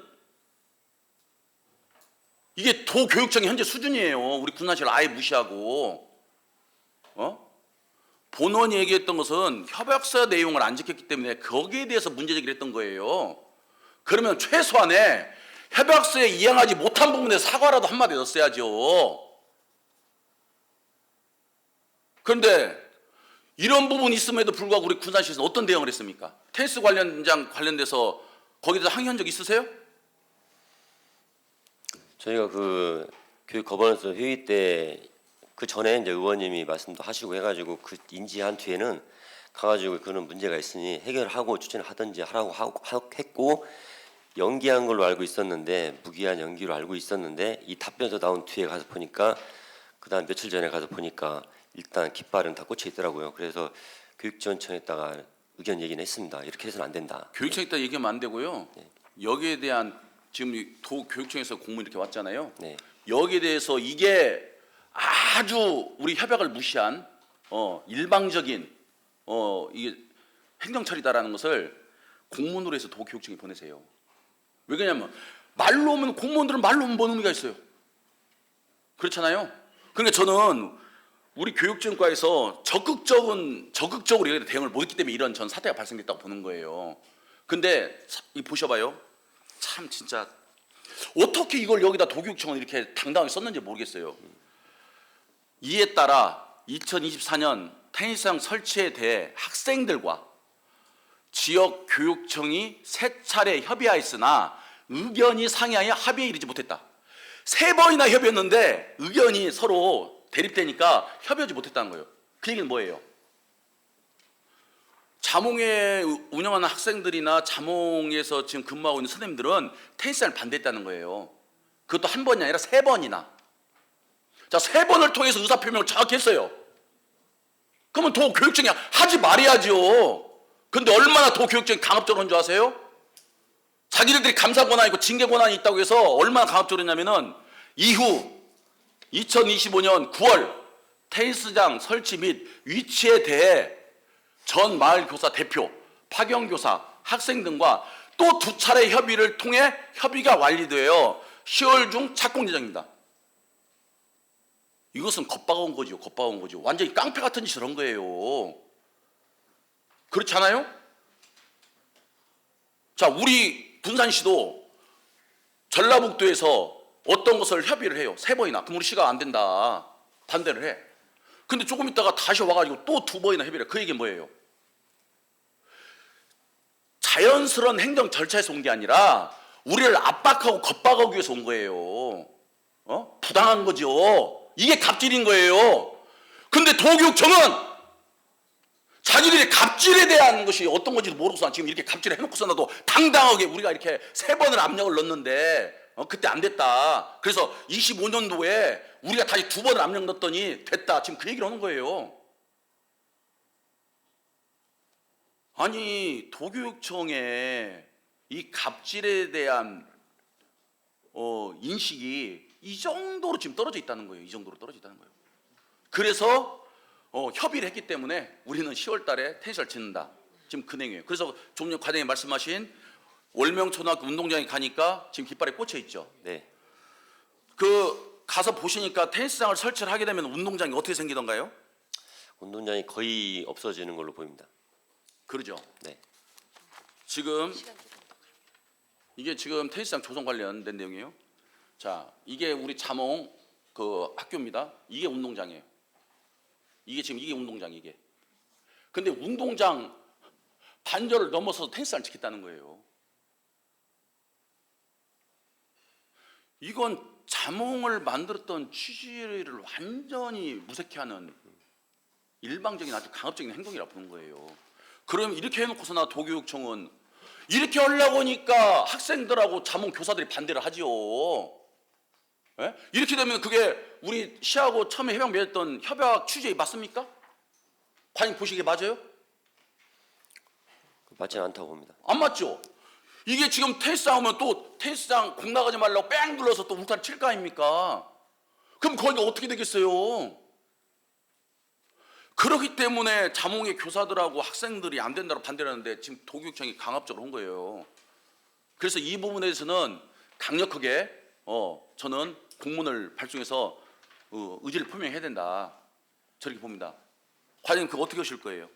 이게 도교육청의 현재 수준이에요. 우리 군산시를 아예 무시하고. 본원이 얘기했던 것은 협약서 내용을 안 지켰기 때문에 거기에 대해서 문제 제기를 했던 거예요. 그러면 최소한에 협약서에 이행하지 못한 부분에 사과라도 한마디 넣었어야죠. 그런데 이런 부분이 있음에도 불구하고 우리 군산시에서는 어떤 대응을 했습니까? 테니스 관련돼서 거기서 항의한 적 있으세요? 저희가 그 교육 거버넌스 회의 때 그 전에 이제 의원님이 말씀도 하시고 해가지고 그 인지한 뒤에는 가가지고 그런 문제가 있으니 해결하고 추진을 하든지 하라고 했고, 연기한 걸로 알고 있었는데, 무기한 연기로 알고 있었는데, 이 답변서 나온 뒤에 가서 보니까, 그다음 며칠 전에 가서 보니까 일단 깃발은 다 꽂혀 있더라고요. 그래서 교육지원청에다가 의견 얘기는 했습니다. 이렇게 해서는 안 된다. 교육청에다 얘기하면 안 되고요. 여기에 대한 지금 도교육청에서 공문 이렇게 왔잖아요. 네. 여기에 대해서 이게 아주 우리 협약을 무시한 일방적인 이게 행정처리다라는 것을 공문으로 해서 도교육청에 보내세요. 왜 그러냐면 말로 오면, 공무원들은 말로 오면 뭔 의미가 있어요? 그렇잖아요. 그러니까 저는 우리 교육청과에서 적극적으로 여기에 대응을 못했기 때문에 이런 전 사태가 발생됐다고 보는 거예요. 근데 이 보셔봐요. 참 진짜 어떻게 이걸 여기다 도교육청은 이렇게 당당하게 썼는지 모르겠어요. 이에 따라 2024년 테니스장 설치에 대해 학생들과 지역 교육청이 3차례 협의하였으나 의견이 상이하여 합의에 이르지 못했다. 3번이나 협의했는데 의견이 서로 대립되니까 협의하지 못했다는 거예요. 그 얘기는 뭐예요? 자몽에 운영하는 학생들이나 자몽에서 지금 근무하고 있는 선생님들은 테니스장을 반대했다는 거예요. 그것도 한 번이 아니라 3번이나. 자, 3번을 통해서 의사표명을 정확히 했어요. 그러면 도교육청이 하지 말아야죠. 근데 얼마나 도교육청이 강압적으로 한 줄 아세요? 자기들이 감사 권한이 있고 징계 권한이 있다고 해서 얼마나 강압적으로 했냐면은 이후 2025년 9월 테니스장 설치 및 위치에 대해 전 마을 교사 대표, 파견 교사, 학생 등과 또 2차례 협의를 통해 협의가 완료되어 10월 중 착공 예정입니다. 이것은 겁박아온 거죠. 겁박아온 거죠. 완전히 깡패 같은 짓을 한 거예요. 그렇지 않아요? 자, 우리 군산시도 전라북도에서 어떤 것을 협의를 해요. 3번이나. 그럼 우리 시가 안 된다. 반대를 해. 근데 조금 있다가 다시 와가지고 또 2번이나 협의를 해. 그 얘기는 뭐예요? 자연스러운 행정 절차에서 온 게 아니라 우리를 압박하고 겁박하기 위해서 온 거예요. 부당한 거죠. 이게 갑질인 거예요. 근데 도교육청은 자기들의 갑질에 대한 것이 어떤 건지도 모르고서 지금 이렇게 갑질을 해놓고서나도 당당하게 우리가 이렇게 3번을 압력을 넣었는데 그때 안 됐다. 그래서 25년도에 우리가 다시 2번을 압력 넣었더니 됐다. 지금 그 얘기를 하는 거예요. 아니, 도교육청의 이 갑질에 대한 인식이 이 정도로 지금 떨어져 있다는 거예요. 이 정도로 떨어져 있다는 거예요. 그래서 협의를 했기 때문에 우리는 10월 달에 텐션을 짓는다. 지금 그 내용이에요. 그래서 좀 전 과장님 말씀하신 월명초등학교 운동장에 가니까 지금 깃발에 꽂혀 있죠. 네. 그 가서 보시니까 테니스장을 설치를 하게 되면 운동장이 어떻게 생기던가요? 운동장이 거의 없어지는 걸로 보입니다. 그러죠. 네. 지금 이게 지금 테니스장 조성 관련된 내용이에요. 자, 이게 우리 자몽 그 학교입니다. 이게 운동장이에요. 이게 지금 이게 운동장 이게. 근데 운동장 반절을 넘어서 테니스장을 짓겠다는 거예요. 이건 자몽을 만들었던 취지를 완전히 무색해하는 일방적인 아주 강압적인 행동이라고 보는 거예요. 그럼 이렇게 해놓고서나 도교육청은 이렇게 하려고 하니까 학생들하고 자몽 교사들이 반대를 하지요. 예? 이렇게 되면 그게 우리 시하고 처음에 협약 맺었던 협약 취지에 맞습니까? 과연 보시기에 맞아요? 맞지는 않다고 봅니다. 안 맞죠? 이게 지금 테니스장 하면 또 테니스장 공 나가지 말라고 뺑 눌러서 또 울타리 칠 거 아닙니까? 그럼 거기가 어떻게 되겠어요? 그렇기 때문에 자몽의 교사들하고 학생들이 안 된다고 반대를 하는데 지금 도교육청이 강압적으로 한 거예요. 그래서 이 부분에 대해서는 강력하게 저는 공문을 발송해서 의지를 표명해야 된다. 저렇게 봅니다. 과장님 그거 어떻게 하실 거예요?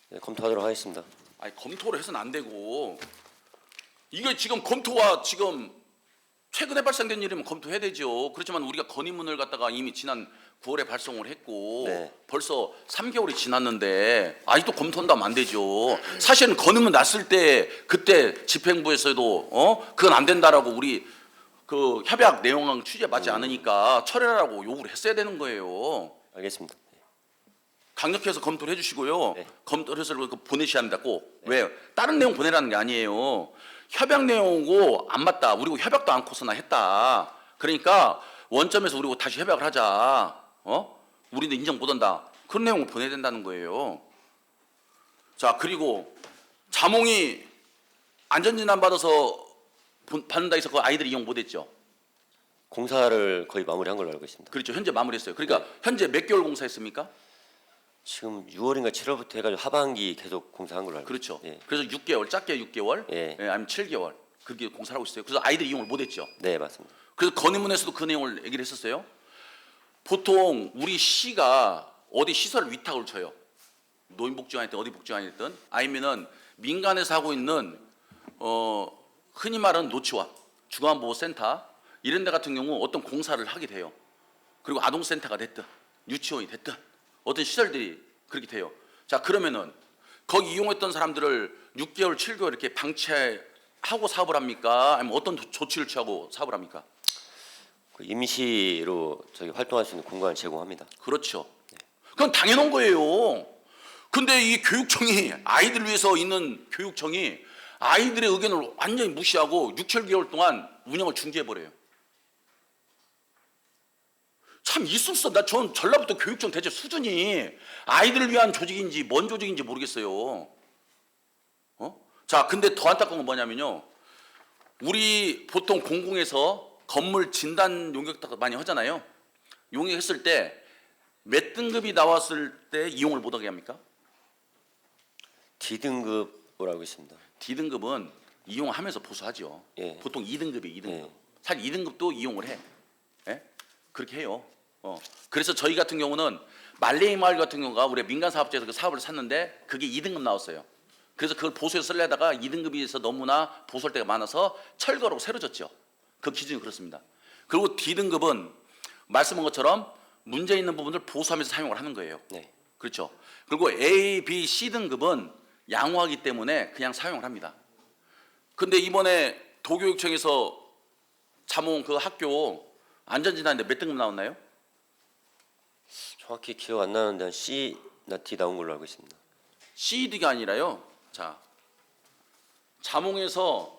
네, 검토하도록 하겠습니다. 아니 검토를 해서는 안 되고 이게 지금 검토와 지금 최근에 발생된 일이면 검토해야 되죠. 그렇지만 우리가 건의문을 갖다가 이미 지난 9월에 발송을 했고 네. 벌써 3개월이 지났는데 아직도 검토한다면 안 되죠. 사실은 건의문 났을 때 그때 집행부에서도 그건 안 된다라고 우리 그 협약 내용 취지에 맞지 않으니까 철회하라고 요구를 했어야 되는 거예요. 알겠습니다. 강력해서 검토를 해주시고요. 네. 검토를 해서 보내셔야 합니다. 꼭. 왜? 다른 내용 보내라는 게 아니에요. 협약 내용하고 안 맞다. 우리고 협약도 않고서나 했다. 그러니까 원점에서 우리고 다시 협약을 하자. 우리는 인정 못한다. 그런 내용을 보내야 된다는 거예요. 자, 그리고 자몽이 안전진단 받아서 받는다 해서 그 아이들이 이용 못했죠. 공사를 거의 마무리한 걸로 알고 있습니다. 그렇죠. 현재 마무리했어요. 그러니까 현재 몇 개월 공사했습니까? 지금 6월인가 7월부터 해가지고 하반기 계속 공사한 걸로 알고 그렇죠. 있습니다. 예. 그래서 6개월, 짧게 6개월, 예. 아니면 7개월 그렇게 공사를 하고 있어요. 그래서 아이들이 이용을 못했죠. 네, 맞습니다. 그래서 건의문에서도 그 내용을 얘기를 했었어요. 보통 우리 시가 어디 시설 위탁을 줘요. 노인복지관이든 어디 복지관이든 아니면은 민간에서 하고 있는 흔히 말하는 노치원, 중앙보호센터 이런 데 같은 경우 어떤 공사를 하게 돼요. 그리고 아동센터가 됐든 유치원이 됐든 어떤 시설들이 그렇게 돼요. 자, 그러면은 거기 이용했던 사람들을 6개월, 7개월 이렇게 방치하고 사업을 합니까? 아니면 어떤 조치를 취하고 사업을 합니까? 그 임시로 저기 활동할 수 있는 공간을 제공합니다. 그렇죠. 그건 당연한 거예요. 근데 이 교육청이 아이들을 위해서 있는 교육청이 아이들의 의견을 완전히 무시하고 6, 7개월 동안 운영을 중지해버려요. 참 있을 수 없어. 전 전라북도 교육청 대체 수준이 아이들을 위한 조직인지 뭔 조직인지 모르겠어요. 자, 근데 더 안타까운 건 뭐냐면요. 우리 보통 공공에서 건물 진단 용역 많이 하잖아요. 용역했을 때 몇 등급이 나왔을 때 이용을 못하게 합니까? D등급으로 알고 있습니다. D등급은 이용하면서 보수하죠. 예. 보통 2등급이 2등급. 예. 사실 2등급도 이용을 해. 예? 그렇게 해요. 그래서 저희 같은 경우는 말레이 마을 같은 경우가 우리 민간 사업자에서 그 사업을 샀는데 그게 2등급 나왔어요. 그래서 그걸 보수해서 쓰려다가 2등급에서 너무나 보수할 때가 많아서 철거로 새로 졌죠. 그 기준이 그렇습니다. 그리고 D등급은 말씀한 것처럼 문제 있는 부분을 보수하면서 사용을 하는 거예요. 네. 그렇죠. 그리고 A, B, C 등급은 양호하기 때문에 그냥 사용을 합니다. 근데 이번에 도교육청에서 자몽 그 학교 안전진단인데 몇 등급 나왔나요? 정확히 기억 안 나는데 한 C나 D 나온 걸로 알고 있습니다. C, D가 아니라요. 자, 자몽에서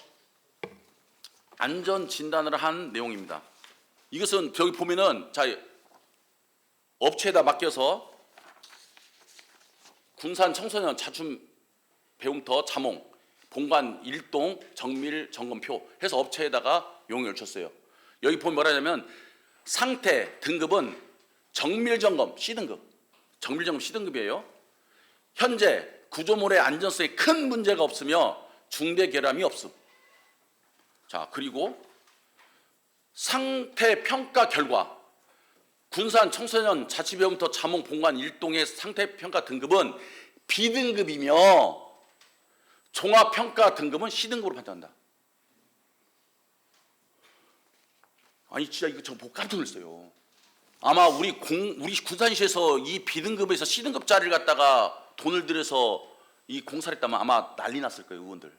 안전진단을 한 내용입니다. 이것은 저기 보면은 자 업체에다 맡겨서 군산 청소년 자춤 배움터 자몽 본관 1동 정밀 점검표 해서 업체에다가 용역을 줬어요. 여기 보면 뭐라 하냐면 상태 등급은 정밀 점검 C등급. 정밀 점검 C등급이에요. 현재 구조물의 안전성에 큰 문제가 없으며 중대 결함이 없음. 자, 그리고 상태 평가 결과 군산 청소년 자치배움터 자몽 본관 1동의 상태 평가 등급은 B등급이며 종합 평가 등급은 C등급으로 판정한다. 아니 진짜 이거 저 못 깜짝 놀랐어요. 아마 우리 군산시에서 이 B등급에서 C등급짜리를 갖다가 돈을 들여서 이 공사를 했다면 아마 난리 났을 거예요, 의원들.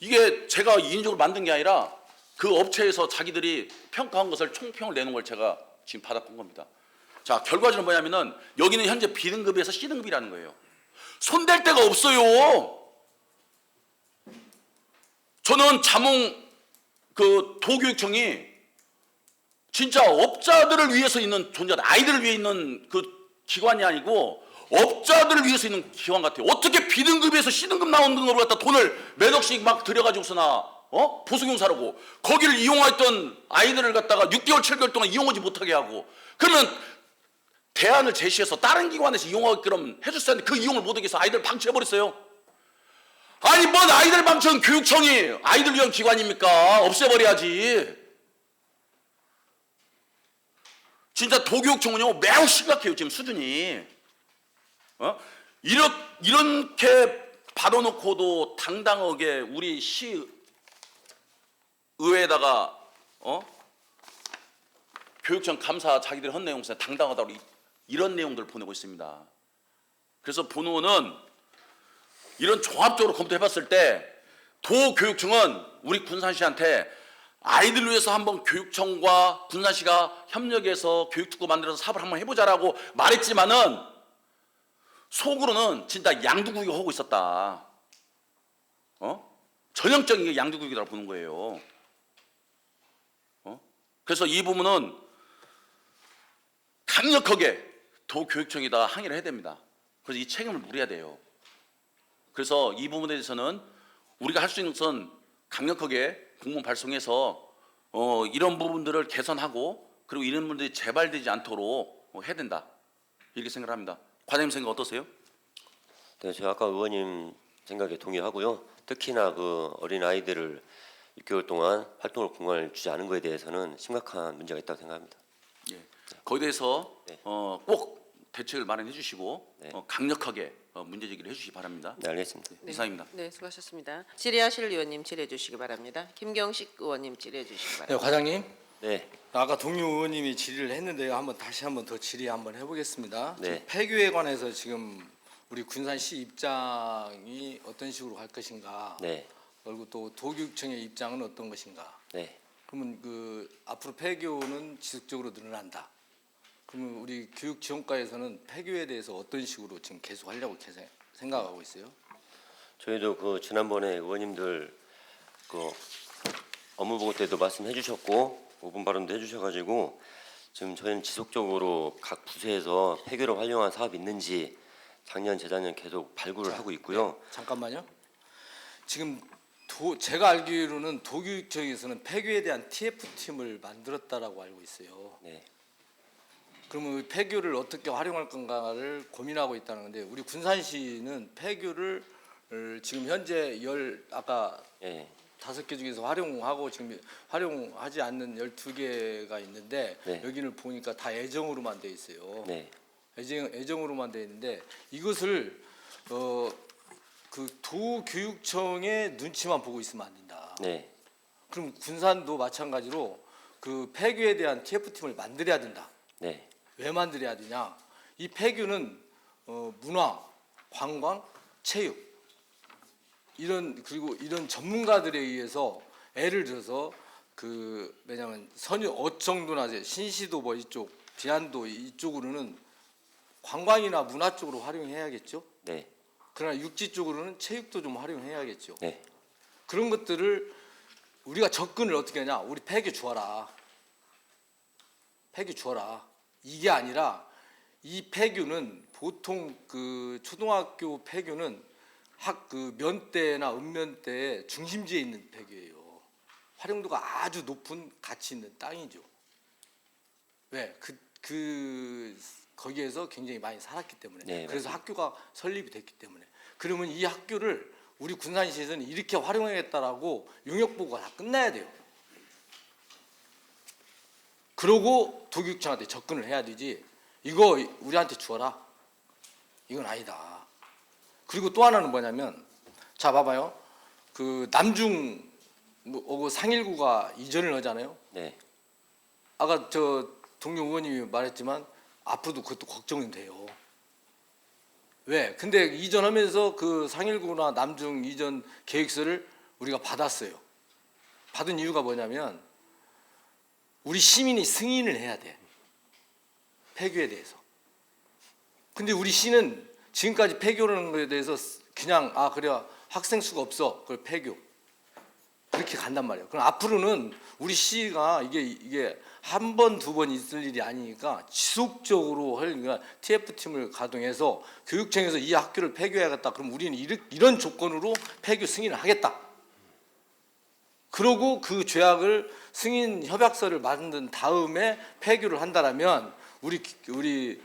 이게 제가 인위적으로 만든 게 아니라 그 업체에서 자기들이 평가한 것을 총평을 내는 걸 제가 지금 받아본 겁니다. 자, 결과적으로 뭐냐면은 여기는 현재 B등급에서 C등급이라는 거예요. 손댈 데가 없어요. 저는 자몽 그 도교육청이 진짜 업자들을 위해서 있는 존재다. 아이들을 위해 있는 그 기관이 아니고 업자들을 위해서 있는 기관 같아요. 어떻게 B등급에서 C등급 나오는 걸 갖다 돈을 몇 억씩 막 들여가지고서나 보수공사라고 거기를 이용했던 아이들을 갖다가 6개월, 7개월 동안 이용하지 못하게 하고 그러면 대안을 제시해서 다른 기관에서 이용하게끔 해줬어야 하는데 그 이용을 못하게 해서 아이들 방치해버렸어요. 아니 뭔 아이들 방치는 교육청이 아이들 위한 기관입니까? 없애버려야지. 진짜 도교육청은요 매우 심각해요 지금 수준이. 이렇게 받아놓고도 당당하게 우리 시의회에다가 교육청 감사 자기들 헌 내용서 당당하다고 이런 내용들을 보내고 있습니다. 그래서 본의원은 이런 종합적으로 검토해봤을 때 도교육청은 우리 군산시한테 아이들 위해서 한번 교육청과 군산시가 협력해서 교육특구 만들어서 사업을 한번 해보자라고 말했지만은 속으로는 진짜 양두구기하고 있었다. 전형적인 게 양두구기라고 보는 거예요. 그래서 이 부분은 강력하게 도교육청에다 항의를 해야 됩니다. 그래서 이 책임을 물어야 돼요. 그래서 이 부분에 대해서는 우리가 할 수 있는 것은 강력하게 공문 발송해서 이런 부분들을 개선하고 그리고 이런 분들이 재발되지 않도록 해야 된다. 이렇게 생각을 합니다. 과장님 생각 어떠세요? 네, 제가 아까 의원님 생각에 동의하고요. 특히나 그 어린 아이들을 6개월 동안 활동을 공간을 주지 않은 것에 대해서는 심각한 문제가 있다고 생각합니다. 예. 거기에 대해서 네. 꼭 대책을 마련해 주시고 네. 강력하게 문제 제기를 해주시기 바랍니다. 네, 알겠습니다. 이상입니다. 네, 수고하셨습니다. 질의하실 의원님 질의해 주시기 바랍니다. 김경식 의원님 질의해 주시기 바랍니다. 네, 과장님. 네, 아까 동료 의원님이 질의를 했는데요. 다시 한번 더 질의 한번 해보겠습니다. 네. 지금 폐교에 관해서 지금 우리 군산시 입장이 어떤 식으로 갈 것인가, 네, 그리고 또 도교육청의 입장은 어떤 것인가. 네. 그러면 앞으로 폐교는 지속적으로 늘어난다. 그러면 우리 교육지원과에서는 폐교에 대해서 어떤 식으로 지금 계속 하려고 생각하고 있어요? 저희도 그 지난번에 의원님들 그 업무보고 때도 말씀해 주셨고 5분 발언도 해주셔가지고 지금 저희는 지속적으로 각 부서에서 폐교를 활용한 사업이 있는지 작년, 재작년 계속 발굴을 하고 있고요. 네, 잠깐만요. 지금 제가 알기로는 도교육청에서는 폐교에 대한 TF팀을 만들었다라고 알고 있어요. 네, 그러면 폐교를 어떻게 활용할 건가를 고민하고 있다는 건데 우리 군산시는 폐교를 지금 현재 아까 예, 5개 중에서 활용하고 지금 활용하지 않는 12개가 있는데 네. 여기는 보니까 다 애정으로만 돼 있어요. 네, 애정으로만 돼 있는데 이것을 그 도교육청의 눈치만 보고 있으면 안 된다. 네, 그럼 군산도 마찬가지로 그 폐교에 대한 TF팀을 만들어야 된다. 네, 왜 만들어야 되냐? 이 폐교는 문화, 관광, 체육 그리고 이런 전문가들에 의해서 예를 들어서 왜냐면 어청도나 신시도 뭐 이쪽 비안도 이쪽으로는 관광이나 문화 쪽으로 활용해야겠죠. 네, 그러나 육지 쪽으로는 체육도 좀 활용해야겠죠. 네, 그런 것들을 우리가 접근을 어떻게 하냐? 우리 폐교 주어라. 폐교 주어라. 이게 아니라 이 폐교는 보통 초등학교 폐교는 면대나 읍면대의 중심지에 있는 폐교예요. 활용도가 아주 높은 가치 있는 땅이죠. 왜? 거기에서 굉장히 많이 살았기 때문에. 네, 그래서 맞습니다. 학교가 설립이 됐기 때문에. 그러면 이 학교를 우리 군산시에서는 이렇게 활용하겠다라고 용역 보고가 다 끝나야 돼요. 그러고 도교육청한테 접근을 해야 되지. 이거 우리한테 주어라. 이건 아니다. 그리고 또 하나는 뭐냐면, 자 봐봐요. 남중 상일구가 이전을 하잖아요. 네, 아까 동료 의원님이 말했지만 앞으로도 그것도 걱정이 돼요. 왜? 근데 이전하면서 상일구나 남중 이전 계획서를 우리가 받았어요. 받은 이유가 뭐냐면 우리 시민이 승인을 해야 돼. 폐교에 대해서. 근데 우리 시는 지금까지 폐교라는 것에 대해서 그냥 그래 학생 수가 없어. 그걸 폐교. 그렇게 간단 말이에요. 그럼 앞으로는 우리 시가 이게 한 번, 두 번 있을 일이 아니니까 지속적으로 그러니까 TF팀을 가동해서 교육청에서 이 학교를 폐교해야겠다. 그럼 우리는 이런 조건으로 폐교 승인을 하겠다. 그러고 그 죄악을 승인 협약서를 만든 다음에 폐교를 한다라면 우리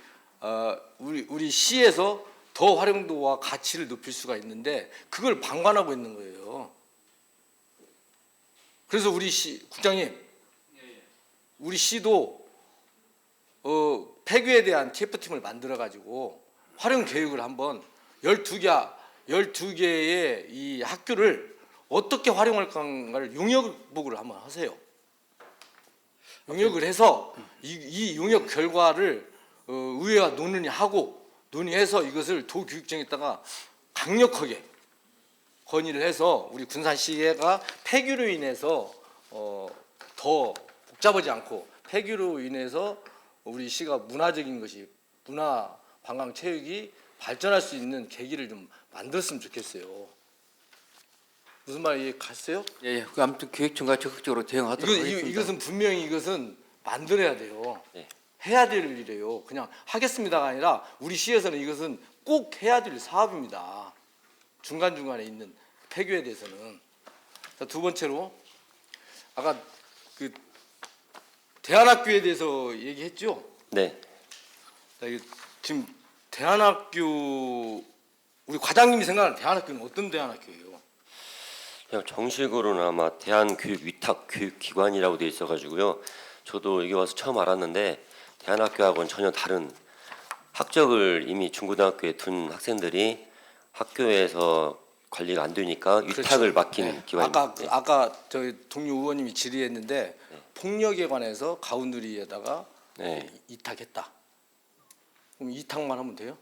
우리 시에서 더 활용도와 가치를 높일 수가 있는데 그걸 방관하고 있는 거예요. 그래서 우리 시 국장님, 우리 시도 폐교에 대한 TF팀을 만들어 가지고 활용 계획을 한번 12개의 이 학교를 어떻게 활용할 건가를 용역 보고를 한번 하세요. 용역을 해서 이 용역 결과를 의회와 논의해서 이것을 도교육청에다가 강력하게 건의를 해서 우리 군산시가 폐교로 인해서 더 복잡하지 않고 폐교로 인해서 우리 시가 문화적인 것이 문화 관광 체육이 발전할 수 있는 계기를 좀 만들었으면 좋겠어요. 무슨 말 이해갔어요? 예, 그 아무튼 교육청과 적극적으로 대응하도록 하겠습니다. 이것은 분명히 이것은 만들어야 돼요. 네. 해야 될 일이에요. 그냥 하겠습니다가 아니라 우리 시에서는 이것은 꼭 해야 될 사업입니다. 중간중간에 있는 폐교에 대해서는. 자, 두 번째로 아까 그 대안학교에 대해서 얘기했죠. 네. 자, 지금 대안학교 우리 과장님이 생각하는 대안학교는 어떤 대안학교예요? 그냥 정식으로는 아마 대한교육위탁교육기관이라고 돼 있어가지고요. 저도 여기 와서 처음 알았는데 대안학교하고는 전혀 다른 학적을 이미 중고등학교에 둔 학생들이 학교에서 관리가 안 되니까 위탁을 맡긴 네. 기관입니다. 아까 저희 동료 의원님이 질의했는데 폭력에 관해서 가운데리에다가 네. 이탁했다. 그럼 이탁만 하면 돼요?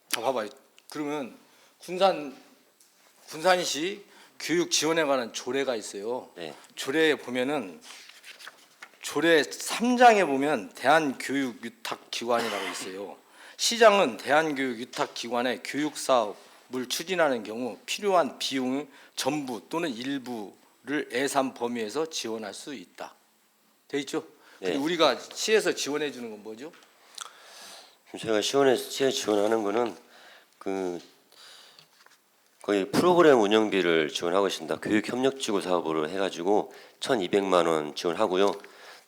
자, 봐봐요. 그러면 군산시 교육 지원에 관한 조례가 있어요. 네. 조례에 보면은 조례 3장에 보면 대한교육위탁기관이라고 있어요. 시장은 대한교육위탁기관의 교육사업을 추진하는 경우 필요한 비용 전부 또는 일부를 예산 범위에서 지원할 수 있다. 돼 있죠? 네. 근데 우리가 시에서 지원해 주는 건 뭐죠? 지금 제가 시에 지원하는 거는 거의 프로그램 운영비를 지원하고 있습니다. 교육협력지구 사업으로 해가지고 1,200만 원 지원하고요.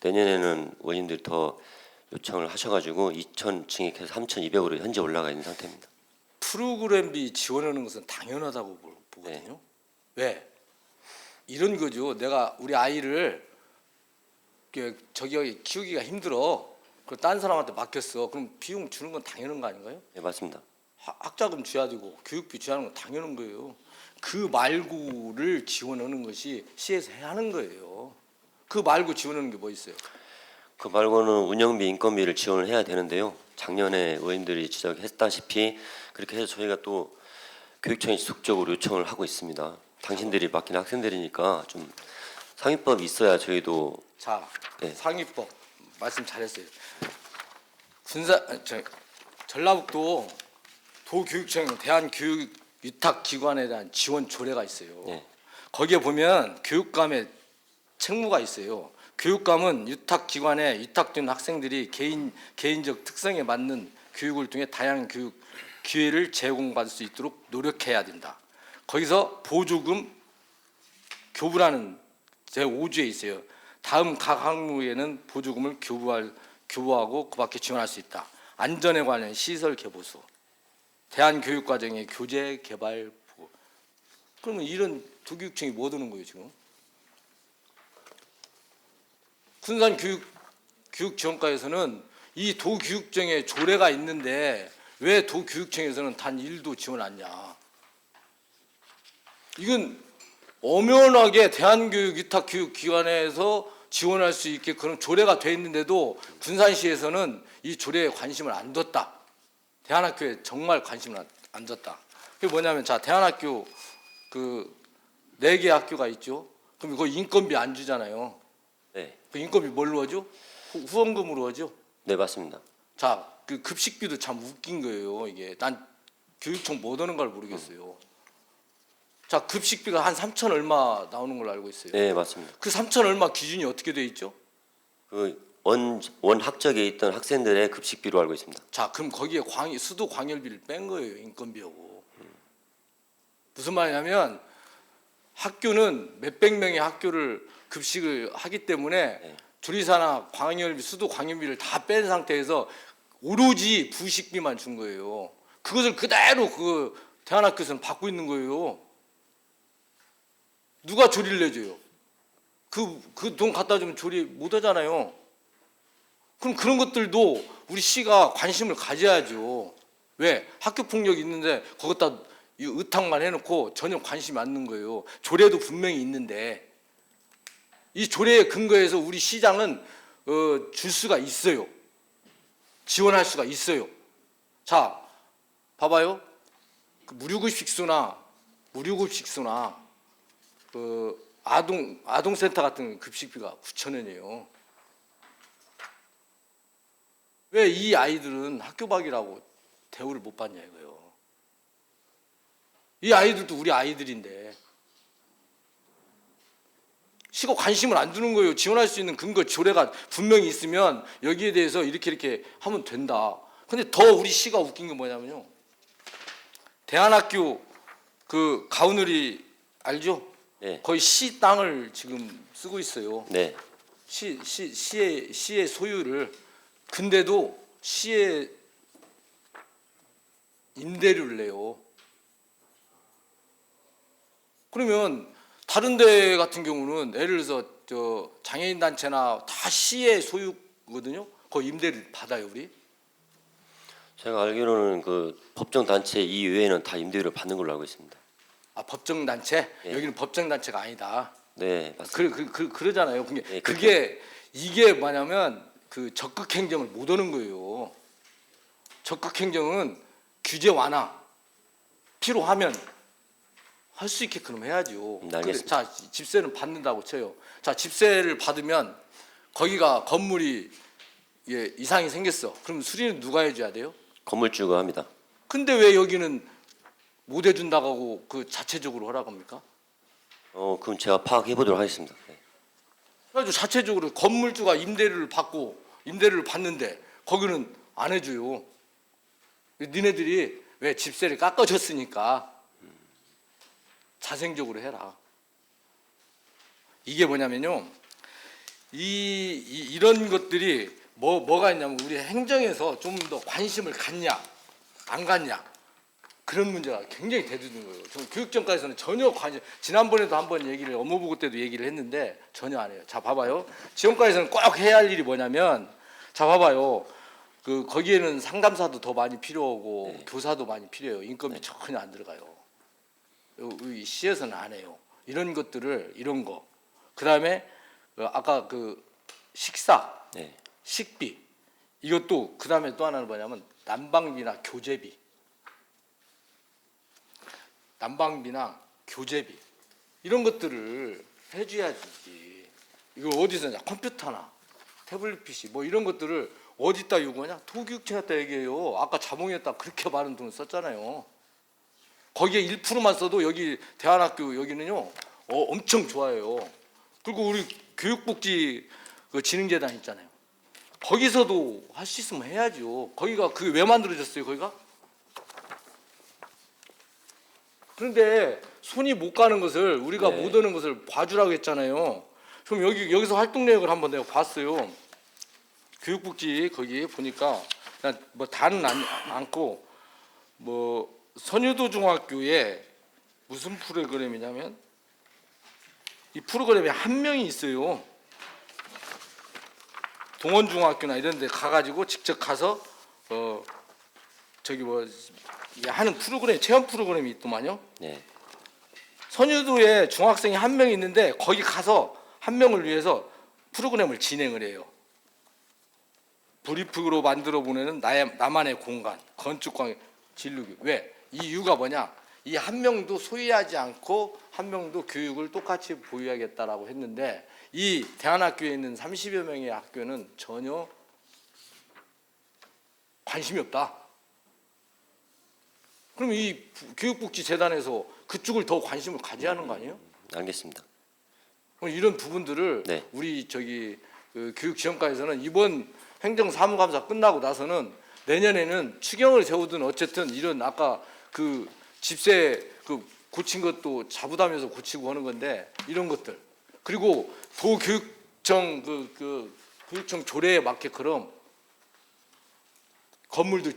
내년에는 원인들이 더 요청을 하셔가지고 2,000 증액해서 3,200으로 현재 올라가 있는 상태입니다. 프로그램비 지원하는 것은 당연하다고 보거든요. 왜? 이런 거죠. 내가 우리 아이를 저기 키우기가 힘들어. 그걸 딴 사람한테 맡겼어. 그럼 비용 주는 건 당연한 거 아닌가요? 네, 맞습니다. 학자금 줘야 되고 교육비 줘야 하는 건 당연한 거예요. 그 말고를 지원하는 것이 시에서 해야 하는 거예요. 그 말고 지원하는 게 뭐 있어요? 그 말고는 운영비, 인건비를 지원을 해야 되는데요. 작년에 의원들이 지적했다시피 그렇게 해서 저희가 또 교육청에 지속적으로 요청을 하고 있습니다. 당신들이 맡긴 학생들이니까 좀 상위법이 있어야 저희도. 자, 네. 상위법 말씀 잘했어요. 전라북도 도교육청 대한교육위탁기관에 대한 지원 조례가 있어요. 네. 거기에 보면 교육감의 책무가 있어요. 교육감은 위탁기관에 위탁된 학생들이 개인적 특성에 맞는 교육을 통해 다양한 교육 기회를 제공받을 수 있도록 노력해야 된다. 거기서 보조금 교부라는 제5조에 있어요. 다음 각 학무에는 보조금을 교부하고 그밖에 지원할 수 있다. 안전에 관한 시설 개보수, 대한교육과정의 교재 개발 보고. 그러면 이런 도교육청이 뭐 드는 거예요 지금? 군산교육지원과에서는 이 도교육청에 조례가 있는데 왜 도교육청에서는 단 1도 지원 안 하냐? 이건 엄연하게 대한교육위탁교육기관에서 지원할 수 있게 그런 조례가 돼 있는데도 군산시에서는 이 조례에 관심을 안 뒀다. 대안학교에 정말 관심을 안 뒀다. 그게 뭐냐면 자 대안학교 그 4개 학교가 있죠. 그럼 이거 인건비 안 주잖아요. 네. 그 인건비 뭘로 하죠? 후원금으로 하죠. 네, 맞습니다. 자, 그 급식비도 참 웃긴 거예요. 이게 난 교육청 못 하는 걸 모르겠어요. 자, 급식비가 한 3천 얼마 나오는 걸로 알고 있어요. 네, 맞습니다. 그 3천 얼마 기준이 어떻게 돼 있죠? 원 학적에 있던 학생들의 급식비로 알고 있습니다. 자, 그럼 거기에 수도 광열비를 뺀 거예요. 인건비하고. 무슨 말이냐면 학교는 몇백 명의 학교를 급식을 하기 때문에 네. 조리사나 광열비, 수도 광열비를 다 뺀 상태에서 오로지 부식비만 준 거예요. 그것을 그대로 그 대안학교에서는 받고 있는 거예요. 누가 조리를 내줘요? 그 돈 갖다 주면 조리 못 하잖아요. 그럼 그런 것들도 우리 시가 관심을 가져야죠. 왜? 학교 폭력이 있는데 거기다 이 의탁만 해놓고 전혀 관심이 안 있는 거예요. 조례도 분명히 있는데 이 조례에 근거해서 우리 시장은 줄 수가 있어요. 지원할 수가 있어요. 자, 봐봐요. 그 무료급식소나 그 아동센터 같은 급식비가 9,000원이에요. 왜 이 아이들은 학교 밖이라고 대우를 못 받냐 이거요. 이 아이들도 우리 아이들인데 시가 관심을 안 두는 거예요. 지원할 수 있는 근거 조례가 분명히 있으면 여기에 대해서 이렇게 하면 된다. 근데 더 우리 시가 웃긴 건 뭐냐면요. 대안학교 그 가운우리 알죠? 네. 거의 시 땅을 지금 쓰고 있어요. 네. 시의 소유를. 근데도 시에 임대료를 내요. 그러면 다른 데 같은 경우는 예를 들어서 저 장애인 단체나 다 시의 소유거든요. 거기 임대를 받아요, 우리. 제가 알기로는 그 법정 단체 이외에는 다 임대료를 받는 걸로 알고 있습니다. 아, 법정 단체? 예. 여기는 법정 단체가 아니다. 네, 맞습니다. 그러잖아요. 그게 예, 이게 뭐냐면 그 적극 행정을 못 하는 거예요. 적극 행정은 규제 완화 필요하면 할 수 있게끔 해야죠. 알겠습니다. 자, 집세는 받는다고 쳐요. 자, 집세를 받으면 거기가 건물이 이상이 생겼어. 그럼 수리는 누가 해줘야 돼요? 건물주가 합니다. 근데 왜 여기는 못 해준다고 하고 그 자체적으로 허락합니까? 그럼 제가 파악해 보도록 하겠습니다. 네. 그래가지고 자체적으로 건물주가 임대료를 받는데 거기는 안 해줘요. 니네들이 왜 집세를 깎아줬으니까 자생적으로 해라. 이게 뭐냐면요. 이런 것들이 뭐가 있냐면 우리 행정에서 좀 더 관심을 갖냐 안 갖냐 그런 문제가 굉장히 대두된 거예요. 저는 교육정가에서는 전혀 관심. 지난번에도 한번 얘기를 업무보고 때도 얘기를 했는데 전혀 안 해요. 자, 봐봐요. 지원과에서는 꼭 해야 할 일이 뭐냐면 자, 봐봐요. 거기에는 상담사도 더 많이 필요하고 네. 교사도 많이 필요해요. 인건비 전혀 안 들어가요. 이 시에서는 안 해요. 이런 것들을 이런 거. 그다음에 아까 그 식사, 네. 식비 이것도 그다음에 또 하나는 뭐냐면 난방비나 교재비. 난방비나 교재비 이런 것들을 해줘야지. 이거 어디서 냐 컴퓨터나 태블릿 PC 뭐 이런 것들을 어디다 요구하냐? 도교육청에다 얘기해요. 아까 자몽에다 그렇게 많은 돈을 썼잖아요. 거기에 1%만 써도 여기 대안학교 여기는요 엄청 좋아요. 그리고 우리 교육복지 그 진흥재단 있잖아요. 거기서도 할 수 있으면 해야죠. 거기가 그게 왜 만들어졌어요? 거기가? 그런데 손이 못 가는 것을 우리가 네. 못 오는 것을 봐주라고 했잖아요. 그럼 여기서 활동 내역을 한번 내가 봤어요. 교육복지 거기 보니까 그냥 뭐 다는 않고 뭐 선유도 중학교에 무슨 프로그램이냐면 이 프로그램에 한 명이 있어요. 동원중학교나 이런 데 가가지고 직접 가서 저기 뭐 하는 프로그램 체험 프로그램이 있더만요. 네. 선유도에 중학생이 한 명 있는데 거기 가서 한 명을 위해서 프로그램을 진행을 해요. 브리핑으로 만들어 보내는 나만의 공간, 건축광 진루기. 왜? 이 이유가 뭐냐? 이 한 명도 소유하지 않고 한 명도 교육을 똑같이 보유하겠다라고 했는데 이 대안학교에 있는 30여 명의 학교는 전혀 관심이 없다. 그럼 이 교육복지재단에서 그쪽을 더 관심을 가져야 하는 거 아니에요? 알겠습니다. 그럼 이런 부분들을 네. 우리 그 교육지원과에서는 이번 행정사무감사 끝나고 나서는 내년에는 추경을 세우든 어쨌든 이런 아까 그 집세 그 고친 것도 자부담에서 고치고 하는 건데 이런 것들 그리고 도교육 교육청 교육청 조례에 맞게끔 건물도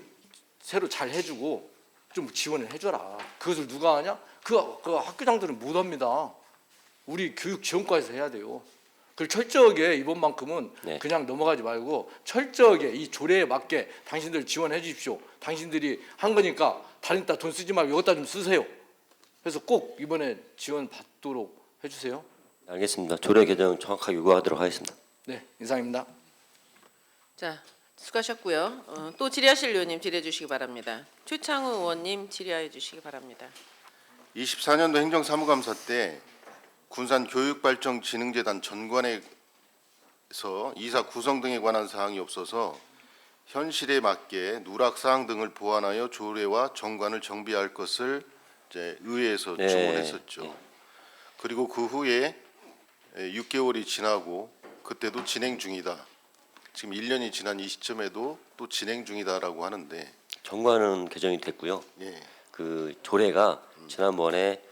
새로 잘 해주고 좀 지원을 해줘라. 그것을 누가 하냐? 그 학교장들은 못 합니다. 우리 교육지원과에서 해야 돼요. 그걸 철저하게 이번만큼은 네. 그냥 넘어가지 말고 철저하게 이 조례에 맞게 당신들 지원해 주십시오. 당신들이 한 거니까 다른 데 돈 쓰지 말고 여기다 좀 쓰세요. 그래서 꼭 이번에 지원 받도록 해주세요. 알겠습니다. 조례 개정 정확하게 요구하도록 하겠습니다. 네, 이상입니다. 자, 수고하셨고요. 또 질의하실 의원님 질의해 주시기 바랍니다. 최창우 의원님 질의해 주시기 바랍니다. 24년도 행정사무감사 때 군산교육발전진흥재단 전관에서 이사 구성 등에 관한 사항이 없어서 현실에 맞게 누락사항 등을 보완하여 조례와 정관을 정비할 것을 이제 의회에서 네. 주문했었죠. 네. 그리고 그 후에 6개월이 지나고 그때도 진행 중이다. 지금 1년이 지난 이 시점에도 또 진행 중이다라고 하는데 정관은 개정이 됐고요. 예. 그 조례가 지난번에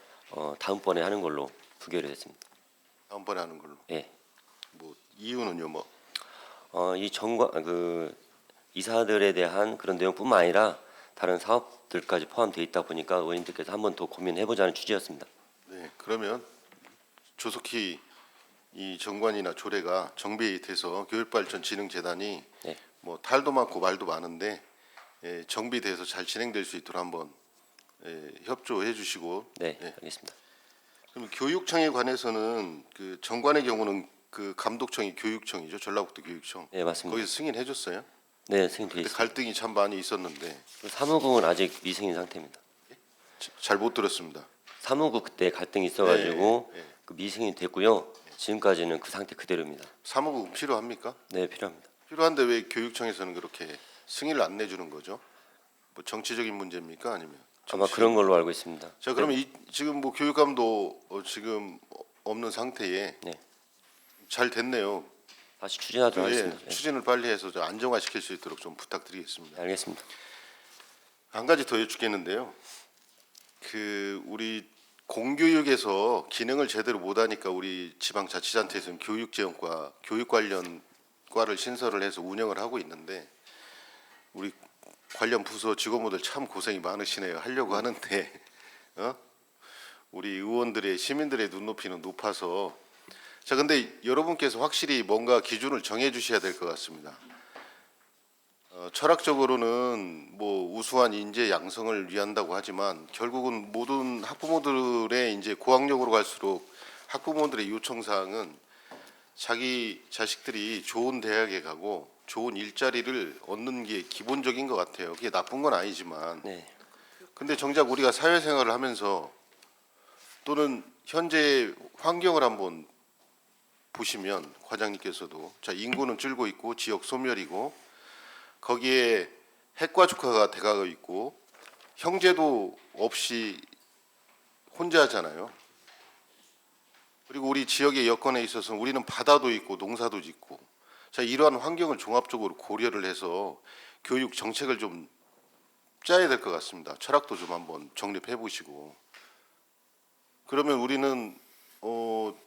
다음번에 하는 걸로 부결이 됐습니다. 다음번에 하는 걸로. 예. 뭐 이유는요, 뭐. 이 정관 이사들에 대한 그런 내용뿐만 아니라 다른 사업들까지 포함되어 있다 보니까 의원님들께서 한 번 더 고민해보자는 취지였습니다. 네, 그러면 조속히 이 정관이나 조례가 정비돼서 교육발전진흥재단이 네. 뭐 탈도 많고 말도 많은데 정비돼서 잘 진행될 수 있도록 한번 협조해 주시고. 네, 예. 알겠습니다. 그럼 교육청에 관해서는 그 정관의 경우는 그 감독청이 교육청이죠, 전라북도 교육청. 네, 맞습니다. 거기서 승인해 줬어요. 네, 승인되어 근데 있습니다. 갈등이 참 많이 있었는데 사무국은 아직 미승인 상태입니다. 잘 못 들었습니다. 사무국 그때 갈등이 있어가지고 네, 네. 그 미승인이 됐고요. 지금까지는 그 상태 그대로입니다. 사무국 필요합니까? 네, 필요합니다. 필요한데 왜 교육청에서는 그렇게 승인을 안 내주는 거죠? 뭐 정치적인 문제입니까, 아니면? 아마 그런 걸로 알고 있습니다. 자, 그러면 지금 뭐 교육감도 지금 없는 상태에 네. 잘 됐네요. 다시 추진하도록 예, 하겠습니다. 네. 추진을 빨리 해서 좀 안정화시킬 수 있도록 좀 부탁드리겠습니다. 네, 알겠습니다. 한 가지 더 여쭙겠는데요. 그 우리 공교육에서 기능을 제대로 못하니까 우리 지방자치단체에서는 교육지원과 교육 관련 과를 신설을 해서 운영을 하고 있는데 우리 관련 부서 직원분들 참 고생이 많으시네요. 하려고 하는데 우리 의원들의 시민들의 눈높이는 높아서 자, 근데 여러분께서 확실히 뭔가 기준을 정해 주셔야 될 것 같습니다. 철학적으로는 뭐 우수한 인재 양성을 위한다고 하지만 결국은 모든 학부모들의 이제 고학력으로 갈수록 학부모들의 요청 사항은 자기 자식들이 좋은 대학에 가고 좋은 일자리를 얻는 게 기본적인 것 같아요. 그게 나쁜 건 아니지만 네. 근데 정작 우리가 사회생활을 하면서 또는 현재 환경을 한번 보시면 과장님께서도 자, 인구는 줄고 있고 지역 소멸이고 거기에 핵가족화가 돼가고 있고 형제도 없이 혼자 하잖아요. 그리고 우리 지역의 여건에 있어서는 우리는 바다도 있고 농사도 짓고 자, 이러한 환경을 종합적으로 고려를 해서 교육 정책을 좀 짜야 될 것 같습니다. 철학도 좀 한번 정립해 보시고 그러면 우리는 뭐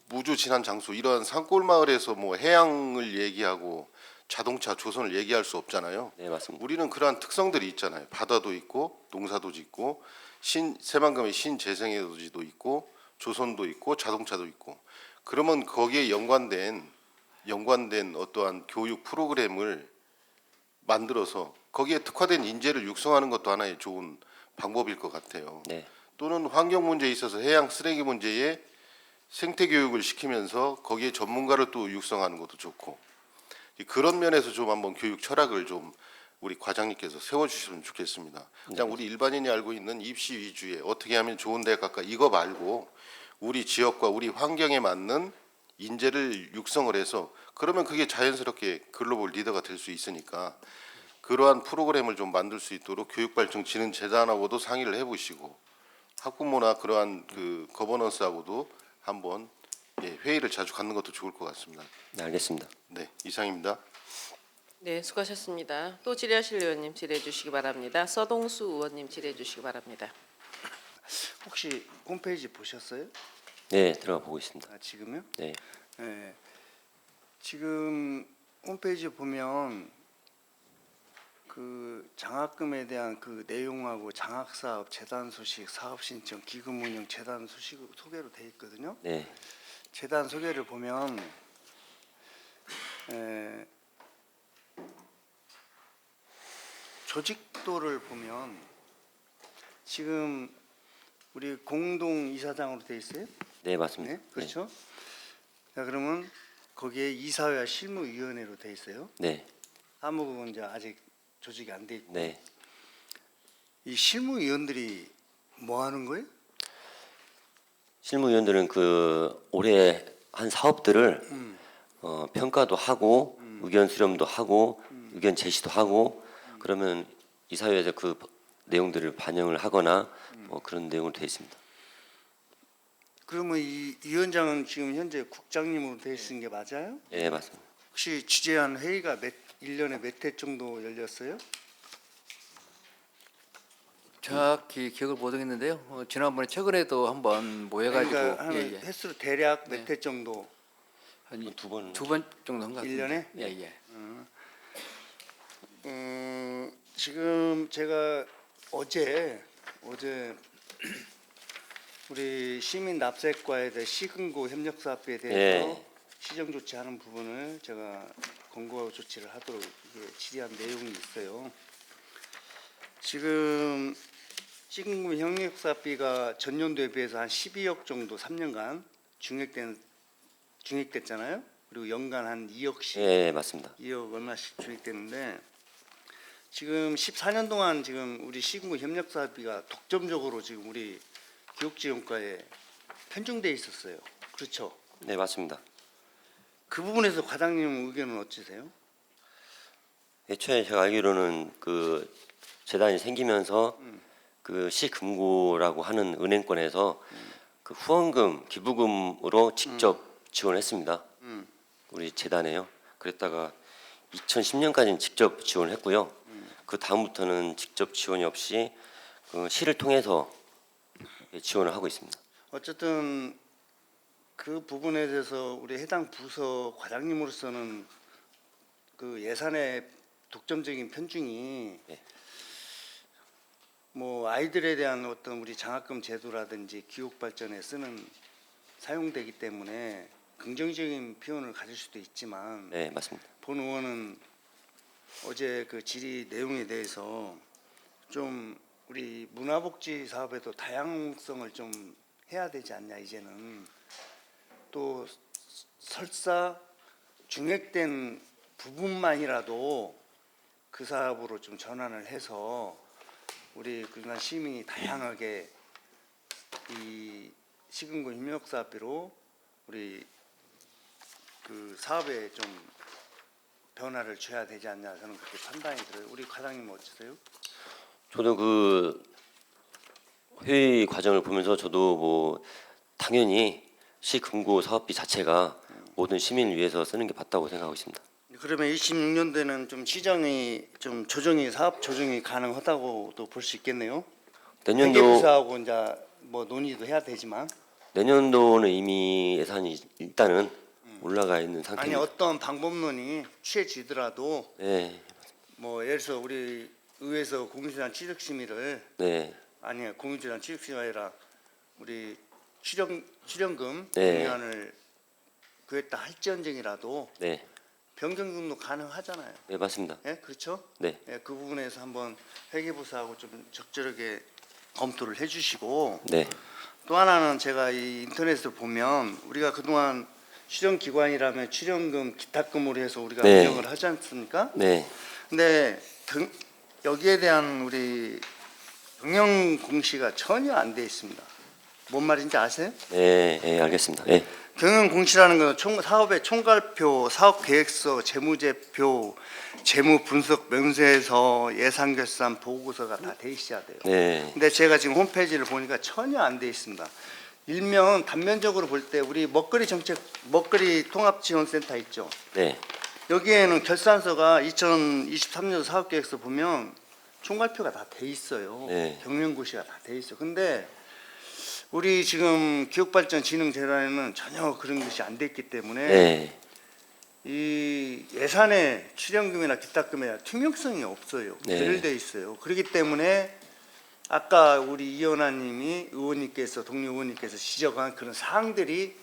무주 진한 장소 이러한 산골 마을에서 뭐 해양을 얘기하고 자동차 조선을 얘기할 수 없잖아요. 네, 맞습니다. 우리는 그러한 특성들이 있잖아요. 바다도 있고 농사도 짓고 새만금의 신재생에너지도 있고 조선도 있고 자동차도 있고 그러면 거기에 연관된 어떠한 교육 프로그램을 만들어서 거기에 특화된 인재를 육성하는 것도 하나의 좋은 방법일 것 같아요. 네. 또는 환경 문제에 있어서 해양 쓰레기 문제에 생태 교육을 시키면서 거기에 전문가를 또 육성하는 것도 좋고 그런 면에서 좀 한번 교육 철학을 좀 우리 과장님께서 세워주시면 좋겠습니다. 그냥 우리 일반인이 알고 있는 입시 위주의 어떻게 하면 좋은 대학 갈까 이거 말고 우리 지역과 우리 환경에 맞는 인재를 육성을 해서 그러면 그게 자연스럽게 글로벌 리더가 될 수 있으니까 그러한 프로그램을 좀 만들 수 있도록 교육발전진흥재단하고도 상의를 해보시고 학부모나 그러한 그 거버넌스하고도 한번 회의를 자주 갖는 것도 좋을 것 같습니다. 네, 알겠습니다. 네, 이상입니다. 네, 수고하셨습니다. 또 질의하실 의원님 질의해 주시기 바랍니다. 서동수 의원님 질의해 주시기 바랍니다. 혹시 홈페이지 보셨어요? 네, 들어가 보고 있습니다. 지금요? 네. 네. 지금 홈페이지에 보면 그 장학금에 대한 그 내용하고 장학사업, 재단 소식, 사업 신청, 기금 운영, 재단 소식 소개로 돼 있거든요. 네. 재단 소개를 보면 조직도를 보면 지금 우리 공동 이사장으로 돼 있어요. 네, 맞습니다. 네, 그렇죠. 자, 그러면 거기에 이사회와 실무위원회로 돼 있어요. 네. 사무국은 이제 아직 조직이 안 돼 있고. 네. 이 실무위원들이 뭐 하는 거예요? 실무위원들은 그 올해 한 사업들을 평가도 하고 의견 수렴도 하고 의견 제시도 하고 그러면 이사회에서 그 내용들을 반영을 하거나 뭐 그런 내용으로 되어 있습니다. 그러면 이 위원장은 지금 현재 국장님으로 돼 있는 게 맞아요? 네, 맞습니다. 혹시 주재한 회의가 1년에 몇 회 정도 열렸어요? 정확히 기억을 못 하겠는데요. 지난번에 최근에도 한번 모여가지고 그러니까 한 예, 예. 횟수로 대략 몇 네. 회 정도? 한 두 번. 두 번 정도 한 것 같습니다. 1년에? 예, 예. 지금 제가 어제 우리 시민 납세과에 대해 시금고 협력사업에 대해서 예. 시정 조치하는 부분을 제가 권고 조치를 하도록 이게 질의한 내용이 있어요. 지금 시금고 협력사업비가 전년도에 비해서 한 12억 정도 3년간 증액됐잖아요. 그리고 연간 한 2억씩. 예, 맞습니다. 2억 얼마씩 주입되는데 지금 14년 동안 지금 우리 시군구 협력사업비가 독점적으로 지금 우리 교육지원과에 편중돼 있었어요. 그렇죠? 네, 맞습니다. 그 부분에서 과장님 의견은 어찌세요? 애초에 제가 알기로는 그 재단이 생기면서 그 시금고라고 하는 은행권에서 그 후원금, 기부금으로 직접 지원했습니다. 우리 재단에요. 그랬다가 2010년까지는 직접 지원했고요. 그 다음부터는 직접 지원이 없이 그 시를 통해서 지원을 하고 있습니다. 어쨌든 그 부분에 대해서 우리 해당 부서 과장님으로서는 그 예산의 독점적인 편중이 네. 뭐 아이들에 대한 어떤 우리 장학금 제도라든지 교육 발전에 쓰는 사용되기 때문에 긍정적인 표현을 가질 수도 있지만 네, 맞습니다. 본 의원은 어제 그 질의 내용에 대해서 좀 우리 문화복지 사업에도 다양성을 좀 해야 되지 않냐 이제는 또 설사 중액된 부분만이라도 그 사업으로 좀 전환을 해서 우리 그간 시민이 다양하게 이 시금고 협력사업비로 우리 그 사업에 좀 변화를 줘야 되지 않냐 저는 그렇게 판단이 들어요. 우리 과장님 어떠세요? 저도 그 회의 과정을 보면서 저도 뭐 당연히 시금고 사업비 자체가 모든 시민을 위해서 쓰는 게 맞다고 생각하고 있습니다. 그러면 26년도에는 좀 시장이 좀 조정이 사업 조정이 가능하다고도 볼 수 있겠네요. 회계부서하고 이제 뭐 논의도 해야 되지만 내년도는 이미 예산이 일단은 올라가 있는 아니 상태입니다. 어떤 방법론이 취해지더라도 네, 뭐 예를 들어서 우리 의회에서 공유재단 취득심의를 네, 아니 공유재단 취득심의가 아니라 우리 출연금 네. 공유안을 구했다 할지언정이라도 네, 변경금도 가능하잖아요. 네, 맞습니다. 예, 그렇죠? 네, 예, 그 부분에서 한번 회계부서하고 좀 적절하게 검토를 해주시고 네, 또 하나는 제가 이 인터넷을 보면 우리가 그동안 출연기관이라면 출연금, 기타금으로 해서 우리가 네. 운영을 하지 않습니까? 네, 근데 여기에 대한 우리 경영 공시가 전혀 안 돼 있습니다. 뭔 말인지 아세요? 네, 네, 알겠습니다. 네, 경영 공시라는 것은 사업의 총괄표, 사업 계획서, 재무제표, 재무 분석 명세서, 예산 결산 보고서가 다 돼 있어야 돼요. 네, 근데 제가 지금 홈페이지를 보니까 전혀 안 돼 있습니다. 일면 단면적으로 볼 때 우리 먹거리 정책, 먹거리 통합지원센터 있죠. 네, 여기에는 결산서가 2023년 사업계획서 보면 총괄표가 다 돼 있어요. 네. 경영고시가 다 돼 있어요. 근데 우리 지금 기업발전진흥재단에는 전혀 그런 것이 안 돼 있기 때문에 네, 이 예산의 출연금이나 기타금에 투명성이 없어요. 네. 결일돼 있어요. 그렇기 때문에 아까 우리 이현아님이 의원님께서 동료 의원님께서 지적한 그런 사항들이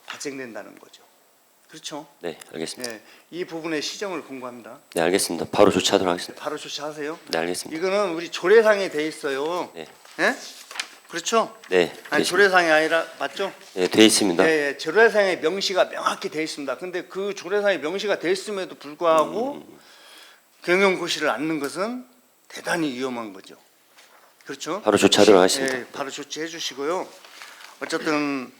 발생된다는 거죠. 그렇죠? 네, 알겠습니다. 네, 이 부분의 시정을 공고합니다. 네, 알겠습니다. 바로 조치하도록 하겠습니다. 바로 조치하세요. 네, 알겠습니다. 이거는 우리 조례상에 돼 있어요. 네. 예? 그렇죠? 네, 아니 되겠습니다. 조례상이 아니라 맞죠? 네, 돼 있습니다. 네, 조례상에 명시가 명확히 돼 있습니다. 근데 그 조례상에 명시가 돼 있음에도 불구하고 경영고시를 않는 것은 대단히 위험한 거죠. 그렇죠? 바로 조치하도록 하겠습니다. 네, 바로 조치해 주시고요. 어쨌든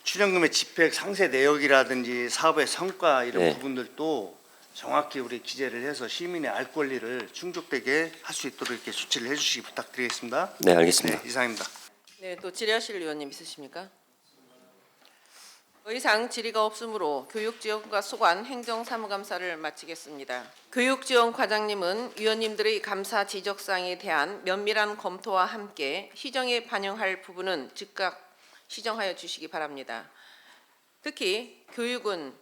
출연금의 집행 상세 내역이라든지 사업의 성과 이런 네. 부분들도 정확히 우리 기재를 해서 시민의 알 권리를 충족되게 할 수 있도록 이렇게 조치를 해주시기 부탁드리겠습니다. 네, 알겠습니다. 네, 이상입니다. 네, 또 질의하실 의원님 있으십니까? 더 이상 질의가 없으므로 교육지원과 소관 행정사무감사를 마치겠습니다. 교육지원과장님은 위원님들의 감사 지적사항에 대한 면밀한 검토와 함께 시정에 반영할 부분은 즉각 시정하여 주시기 바랍니다. 특히 교육은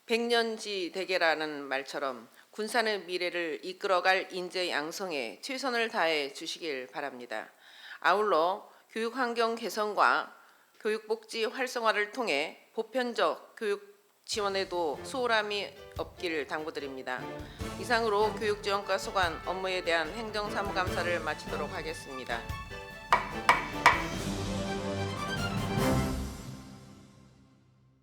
백년지 대계라는 말처럼 군산의 미래를 이끌어갈 인재 양성에 최선을 다해 주시길 바랍니다. 아울러 교육 환경 개선과 교육복지 활성화를 통해 보편적 교육 지원에도 소홀함이 없기를 당부드립니다. 이상으로 교육지원과 소관 업무에 대한 행정사무감사를 마치도록 하겠습니다.